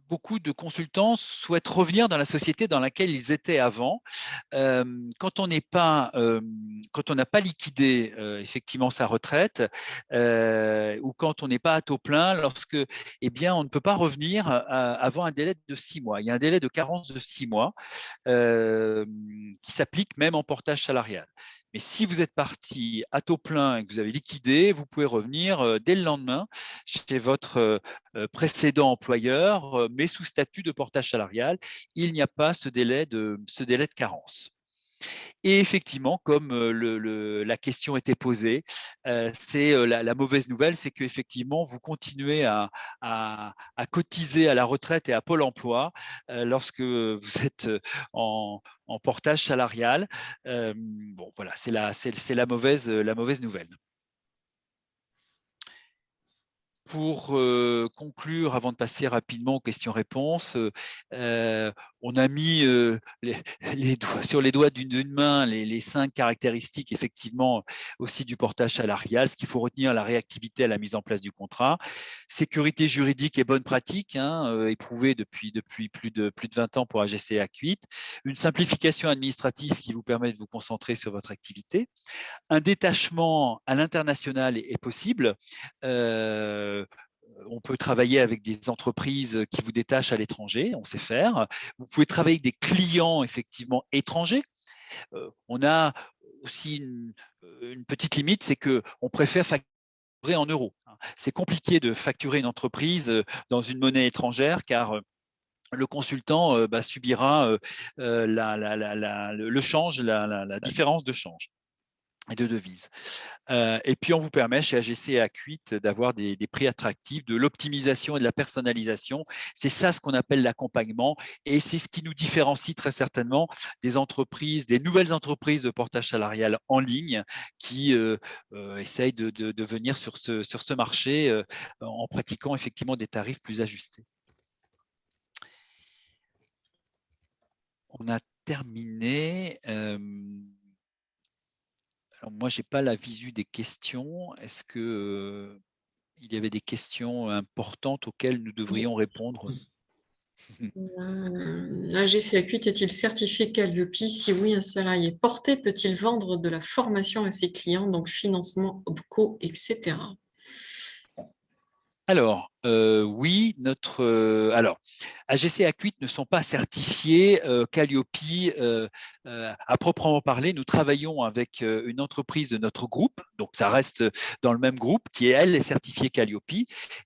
beaucoup de consultants souhaitent revenir dans la société dans laquelle ils étaient avant. Quand on n'a pas liquidé effectivement sa retraite, ou quand on n'est pas à taux plein, on ne peut pas revenir avant un délai de 6 mois. Il y a un délai de carence de 6 mois qui s'applique même en portage salarial. Mais si vous êtes parti à taux plein et que vous avez liquidé, vous pouvez revenir dès le lendemain chez votre précédent employeur, mais sous statut de portage salarial. Il n'y a pas ce délai de carence. Et effectivement, comme la question était posée, c'est la mauvaise nouvelle, c'est qu'effectivement, vous continuez à cotiser à la retraite et à Pôle emploi lorsque vous êtes en portage salarial. Bon, voilà, c'est la mauvaise nouvelle. Pour conclure, avant de passer rapidement aux questions-réponses, on a mis sur les doigts d'une main les 5 caractéristiques effectivement aussi du portage salarial. Ce qu'il faut retenir, la réactivité à la mise en place du contrat, sécurité juridique et bonne pratique, éprouvée depuis plus de 20 ans pour AGC et Acuit, une simplification administrative qui vous permet de vous concentrer sur votre activité. Un détachement à l'international est possible. On peut travailler avec des entreprises qui vous détachent à l'étranger, on sait faire. Vous pouvez travailler avec des clients effectivement étrangers. On a aussi une petite limite, c'est qu'on préfère facturer en euros. C'est compliqué de facturer une entreprise dans une monnaie étrangère car le consultant subira le change, la différence de change et de devises. Et puis, on vous permet chez AGC et Acuit d'avoir des prix attractifs, de l'optimisation et de la personnalisation. C'est ça ce qu'on appelle l'accompagnement et c'est ce qui nous différencie très certainement des nouvelles entreprises de portage salarial en ligne qui essayent de venir sur ce marché en pratiquant effectivement des tarifs plus ajustés. On a terminé. Alors moi, je n'ai pas la visu des questions. Est-ce qu'il y avait des questions importantes auxquelles nous devrions répondre? AGC Acuit est-il certifié Calliope? Si oui, un salarié porté peut-il vendre de la formation à ses clients, donc financement, OPCO, etc. Alors, oui, AGC et Acuit ne sont pas certifiés Calliope à proprement parler. Nous travaillons avec une entreprise de notre groupe, donc ça reste dans le même groupe, qui elle est certifiée Calliope,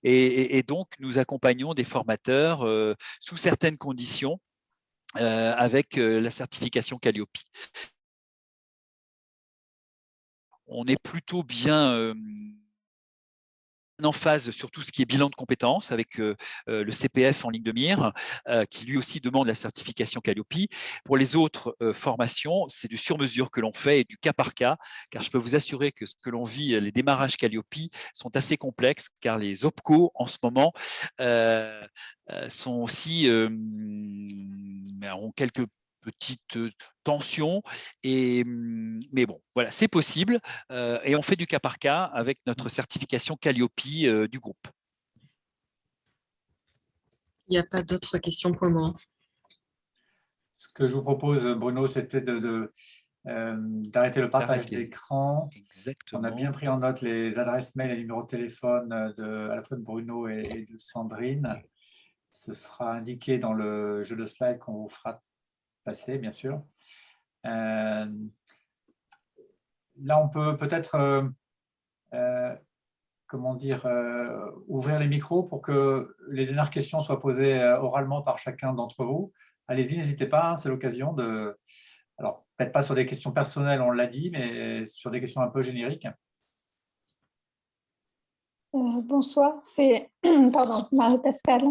et donc nous accompagnons des formateurs sous certaines conditions avec la certification Calliope. On est plutôt bien en phase sur tout ce qui est bilan de compétences avec le CPF en ligne de mire, qui lui aussi demande la certification Calliope. Pour les autres formations, c'est du sur-mesure que l'on fait et du cas par cas, car je peux vous assurer que ce que l'on vit, les démarrages Calliope sont assez complexes, car les OPCO en ce moment sont aussi ont quelques petites tensions, mais bon, voilà, c'est possible et on fait du cas par cas avec notre certification Calliope du groupe. Il n'y a pas d'autres questions pour le moment. Ce que je vous propose, Bruno, c'était d'arrêter le partage d'écran. On a bien pris en note les adresses mail et numéros de téléphone à la fois de Bruno et de Sandrine. Ce sera indiqué dans le jeu de slide qu'on vous fera passer, bien sûr. Là, on peut peut-être ouvrir les micros pour que les dernières questions soient posées oralement par chacun d'entre vous. Allez-y, n'hésitez pas, c'est l'occasion de… Alors, peut-être pas sur des questions personnelles, on l'a dit, mais sur des questions un peu génériques. Bonsoir, c'est pardon, Marie-Pascale.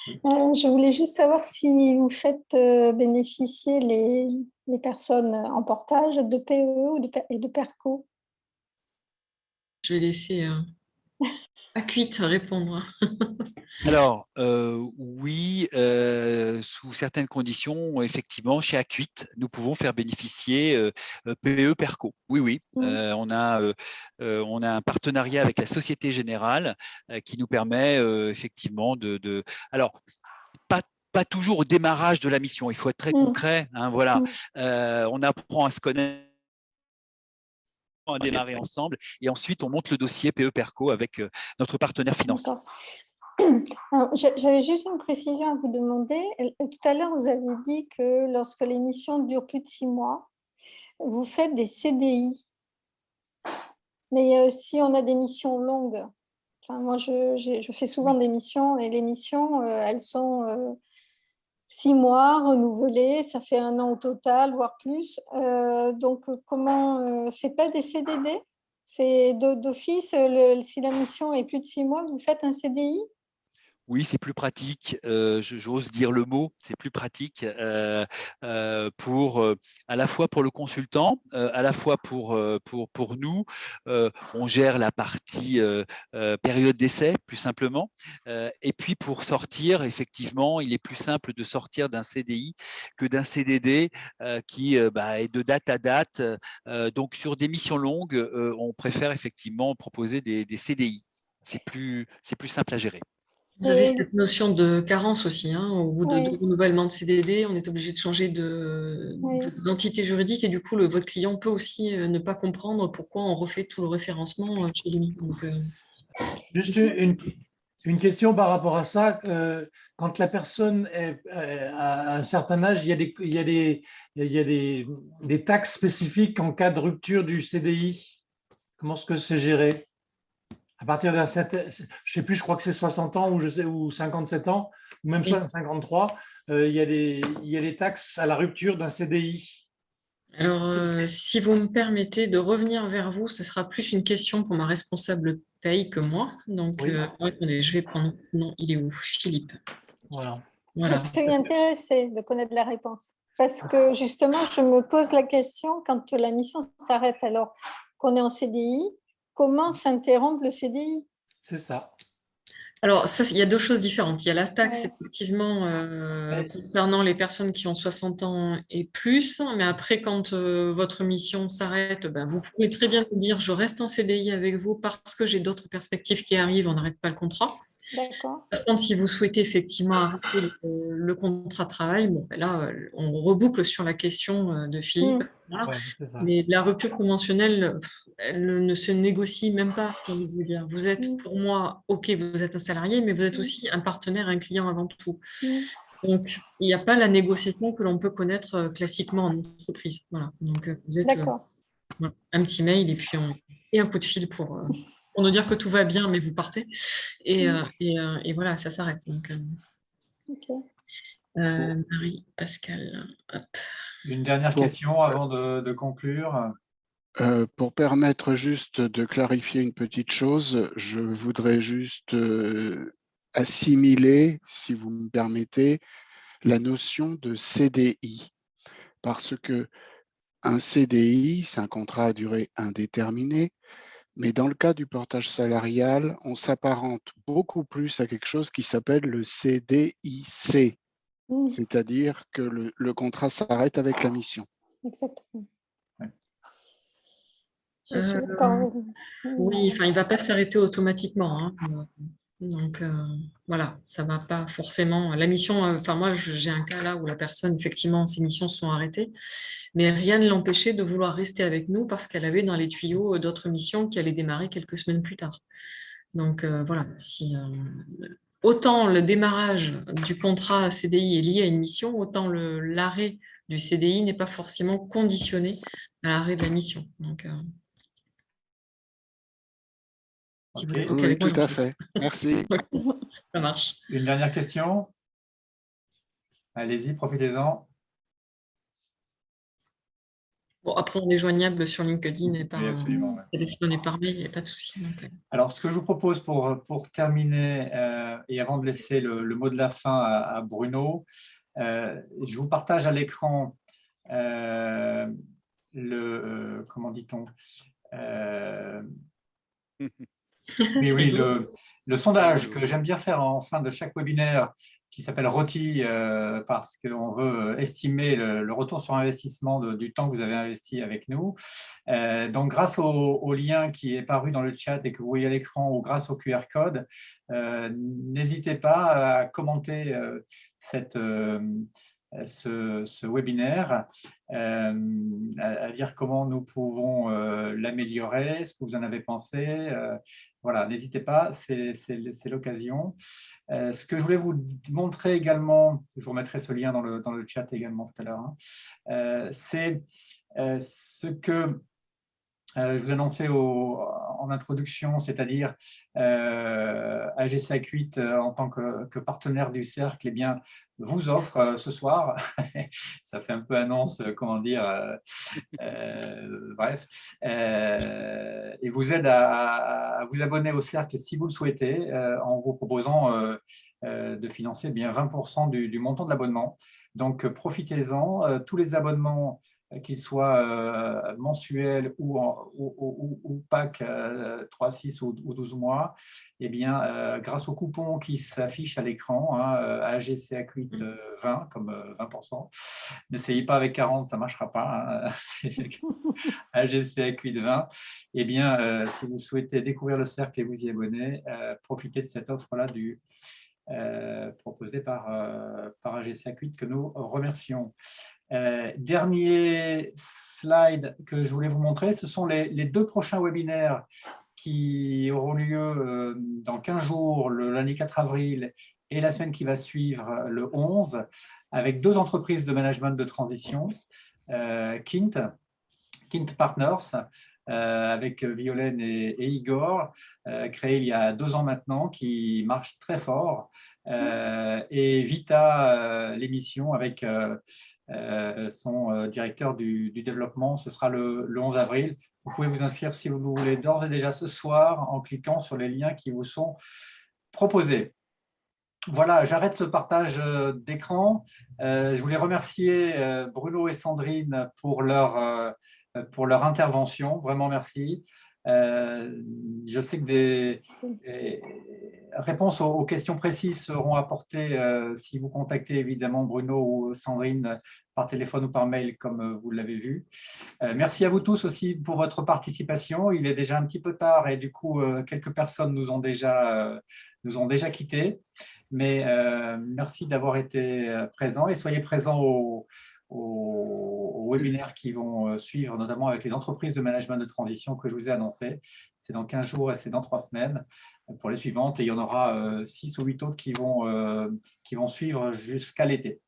Je voulais juste savoir si vous faites bénéficier les personnes en portage de PEE et de PERCO. Je vais laisser Acuite répondre. Alors, oui, sous certaines conditions, effectivement, chez Acuite, nous pouvons faire bénéficier PE Perco. Oui, oui. On a un partenariat avec la Société Générale qui nous permet effectivement de… Alors, pas toujours au démarrage de la mission, il faut être très concret. Hein, voilà. On apprend à se connaître, à démarrer ensemble, et ensuite on monte le dossier PE Perco avec notre partenaire financier. J'avais juste une précision à vous demander. Tout à l'heure, vous avez dit que lorsque l'émission dure plus de 6 mois, vous faites des CDI. Mais si on a des missions longues, enfin, moi je fais souvent des missions et les missions, elles sont 6 mois renouvelées, ça fait 1 an au total, voire plus. Donc, comment c'est pas des CDD? C'est d'office, si la mission est plus de 6 mois, vous faites un CDI? Oui, c'est plus pratique. J'ose dire le mot, c'est plus pratique pour à la fois pour le consultant, à la fois pour nous. On gère la partie période d'essai plus simplement. Et puis pour sortir, effectivement, il est plus simple de sortir d'un CDI que d'un CDD qui est de date à date. Donc sur des missions longues, on préfère effectivement proposer des CDI. C'est plus simple à gérer. Vous avez cette notion de carence aussi. Hein. Au bout de 2 Oui. renouvellements de CDD, on est obligé de changer d'entité juridique et du coup, votre client peut aussi ne pas comprendre pourquoi on refait tout le référencement chez lui. Donc, juste une question par rapport à ça. Quand la personne a un certain âge, il y a des taxes spécifiques en cas de rupture du CDI. Comment est-ce que c'est géré? À partir d'un certain, je ne sais plus, je crois que c'est 60 ans ou 57 ans, ou même 53, il y a des taxes à la rupture d'un CDI. Alors, si vous me permettez de revenir vers vous, ce sera plus une question pour ma responsable paye que moi. Donc, Oui. attendez, je vais prendre… Non, il est où? Philippe. Voilà. Je suis intéressée de connaître la réponse. Parce que justement, je me pose la question, quand la mission s'arrête alors qu'on est en CDI, comment s'interrompre le CDI? C'est ça. Alors, ça, il y a 2 choses différentes. Il y a la taxe, effectivement, concernant les personnes qui ont 60 ans et plus. Mais après, quand votre mission s'arrête, vous pouvez très bien me dire, je reste en CDI avec vous parce que j'ai d'autres perspectives qui arrivent, on n'arrête pas le contrat. D'accord. Par contre, si vous souhaitez effectivement arrêter le contrat de travail, là, on reboucle sur la question de Philippe. Voilà. Mais la rupture conventionnelle, elle ne se négocie même pas. Vous êtes pour moi, ok, vous êtes un salarié, mais vous êtes aussi un partenaire, un client avant tout. Donc, il n'y a pas la négociation que l'on peut connaître classiquement en entreprise. Voilà. Donc, vous êtes un petit mail et un coup de fil pour nous dire que tout va bien, mais vous partez. Et voilà, ça s'arrête. Donc, Marie-Pascale. Une dernière question avant de conclure. Pour permettre juste de clarifier une petite chose, je voudrais juste assimiler, si vous me permettez, la notion de CDI. Parce que un CDI, c'est un contrat à durée indéterminée, mais dans le cas du portage salarial, on s'apparente beaucoup plus à quelque chose qui s'appelle le CDIC, c'est-à-dire que le contrat s'arrête avec la mission. Exactement. Oui, enfin, il ne va pas s'arrêter automatiquement. Hein. Donc, voilà, ça ne va pas forcément… La mission, enfin, moi, j'ai un cas là où la personne, effectivement, ses missions sont arrêtées, mais rien ne l'empêchait de vouloir rester avec nous parce qu'elle avait dans les tuyaux d'autres missions qui allaient démarrer quelques semaines plus tard. Donc, voilà, autant le démarrage du contrat CDI est lié à une mission, autant l'arrêt du CDI n'est pas forcément conditionné à l'arrêt de la mission. Donc, si vous êtes OK avec moi, tout à fait. Merci. Ça marche. Une dernière question? Allez-y, profitez-en. Bon, après, on est joignable sur LinkedIn et par Oui, absolument, ouais. téléphone et par mail, il n'y a pas de souci. Alors, ce que je vous propose pour terminer, et avant de laisser le mot de la fin à Bruno, je vous partage à l'écran comment dit-on, oui, le sondage que j'aime bien faire en fin de chaque webinaire, qui s'appelle ROTI, parce qu'on veut estimer le retour sur investissement du temps que vous avez investi avec nous. Donc, grâce au lien qui est paru dans le chat et que vous voyez à l'écran, ou grâce au QR code, n'hésitez pas à commenter ce webinaire, à dire comment nous pouvons l'améliorer, ce que vous en avez pensé. Voilà, n'hésitez pas, c'est l'occasion. Ce que je voulais vous montrer également, je vous remettrai ce lien dans le chat également tout à l'heure, c'est ce que je vous annonçais en introduction, c'est-à-dire AGC Acuite en tant que partenaire du cercle, eh bien, vous offre ce soir, ça fait un peu annonce, comment dire, bref, et vous aide à vous abonner au cercle si vous le souhaitez, en vous proposant de financer bien 20% du montant de l'abonnement. Donc, profitez-en. Tous les abonnements, qu'ils soient mensuels ou PAC 3, 6 ou 12 mois, eh bien, grâce au coupon qui s'affiche à l'écran, AGC Acuite 20, comme 20%, n'essayez pas avec 40, ça ne marchera pas, AGC Acuite 20, eh bien, si vous souhaitez découvrir le cercle et vous y abonner, profitez de cette offre-là proposée par AGC Acuite, que nous remercions. Dernier slide que je voulais vous montrer, ce sont les 2 prochains webinaires qui auront lieu dans 15 jours, le lundi 4 avril et la semaine qui va suivre, le 11, avec 2 entreprises de management de transition, Kint Partners, avec Violaine et Igor, créé il y a 2 ans maintenant, qui marche très fort, et Vita, l'émission, avec son directeur du développement. Ce sera le 11 avril. Vous pouvez vous inscrire si vous le voulez d'ores et déjà ce soir en cliquant sur les liens qui vous sont proposés. Voilà, j'arrête ce partage d'écran. Je voulais remercier Bruno et Sandrine pour leur intervention. Vraiment, merci. Je sais que des réponses aux questions précises seront apportées si vous contactez évidemment Bruno ou Sandrine par téléphone ou par mail, comme vous l'avez vu. Merci à vous tous aussi pour votre participation. Il est déjà un petit peu tard et du coup, quelques personnes nous ont déjà quittés. Mais merci d'avoir été présents et soyez présents aux webinaires qui vont suivre, notamment avec les entreprises de management de transition que je vous ai annoncé. C'est dans 15 jours et c'est dans 3 semaines pour les suivantes. Et il y en aura 6 ou 8 autres qui vont suivre jusqu'à l'été.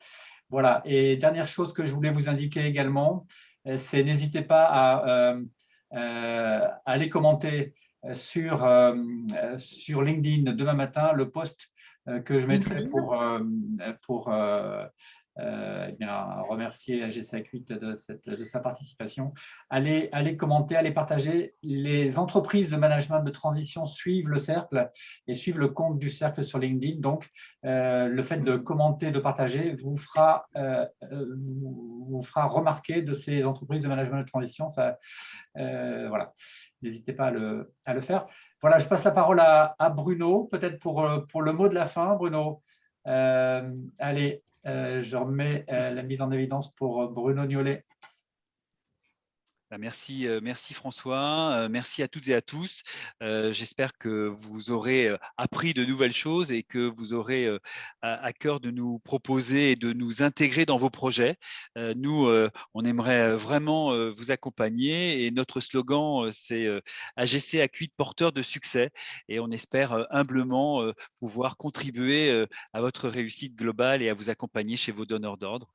Voilà. Et dernière chose que je voulais vous indiquer également, c'est n'hésitez pas à aller commenter sur LinkedIn demain matin le post que je mettrai pour remercier AGC Acuite de sa participation. Allez commenter, allez partager. Les entreprises de management de transition suivent le cercle et suivent le compte du cercle sur LinkedIn. Donc, le fait de commenter, de partager vous fera remarquer de ces entreprises de management de transition. Voilà. N'hésitez pas à le faire. Voilà, je passe la parole à Bruno, peut-être pour le mot de la fin. Bruno, allez, je remets la mise en évidence pour Bruno Niolet. Merci François, merci à toutes et à tous. J'espère que vous aurez appris de nouvelles choses et que vous aurez à cœur de nous proposer et de nous intégrer dans vos projets. Nous, on aimerait vraiment vous accompagner et notre slogan, c'est AGC Acuite porteur de succès, et on espère humblement pouvoir contribuer à votre réussite globale et à vous accompagner chez vos donneurs d'ordre.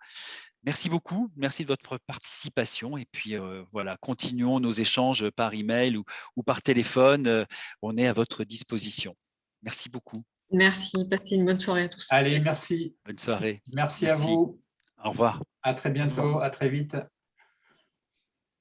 Merci beaucoup, merci de votre participation et puis voilà, continuons nos échanges par email ou par téléphone. On est à votre disposition. Merci beaucoup. Merci, passez une bonne soirée à tous. Allez, merci. Bonne soirée. Merci à vous. Au revoir. À très bientôt, à très vite.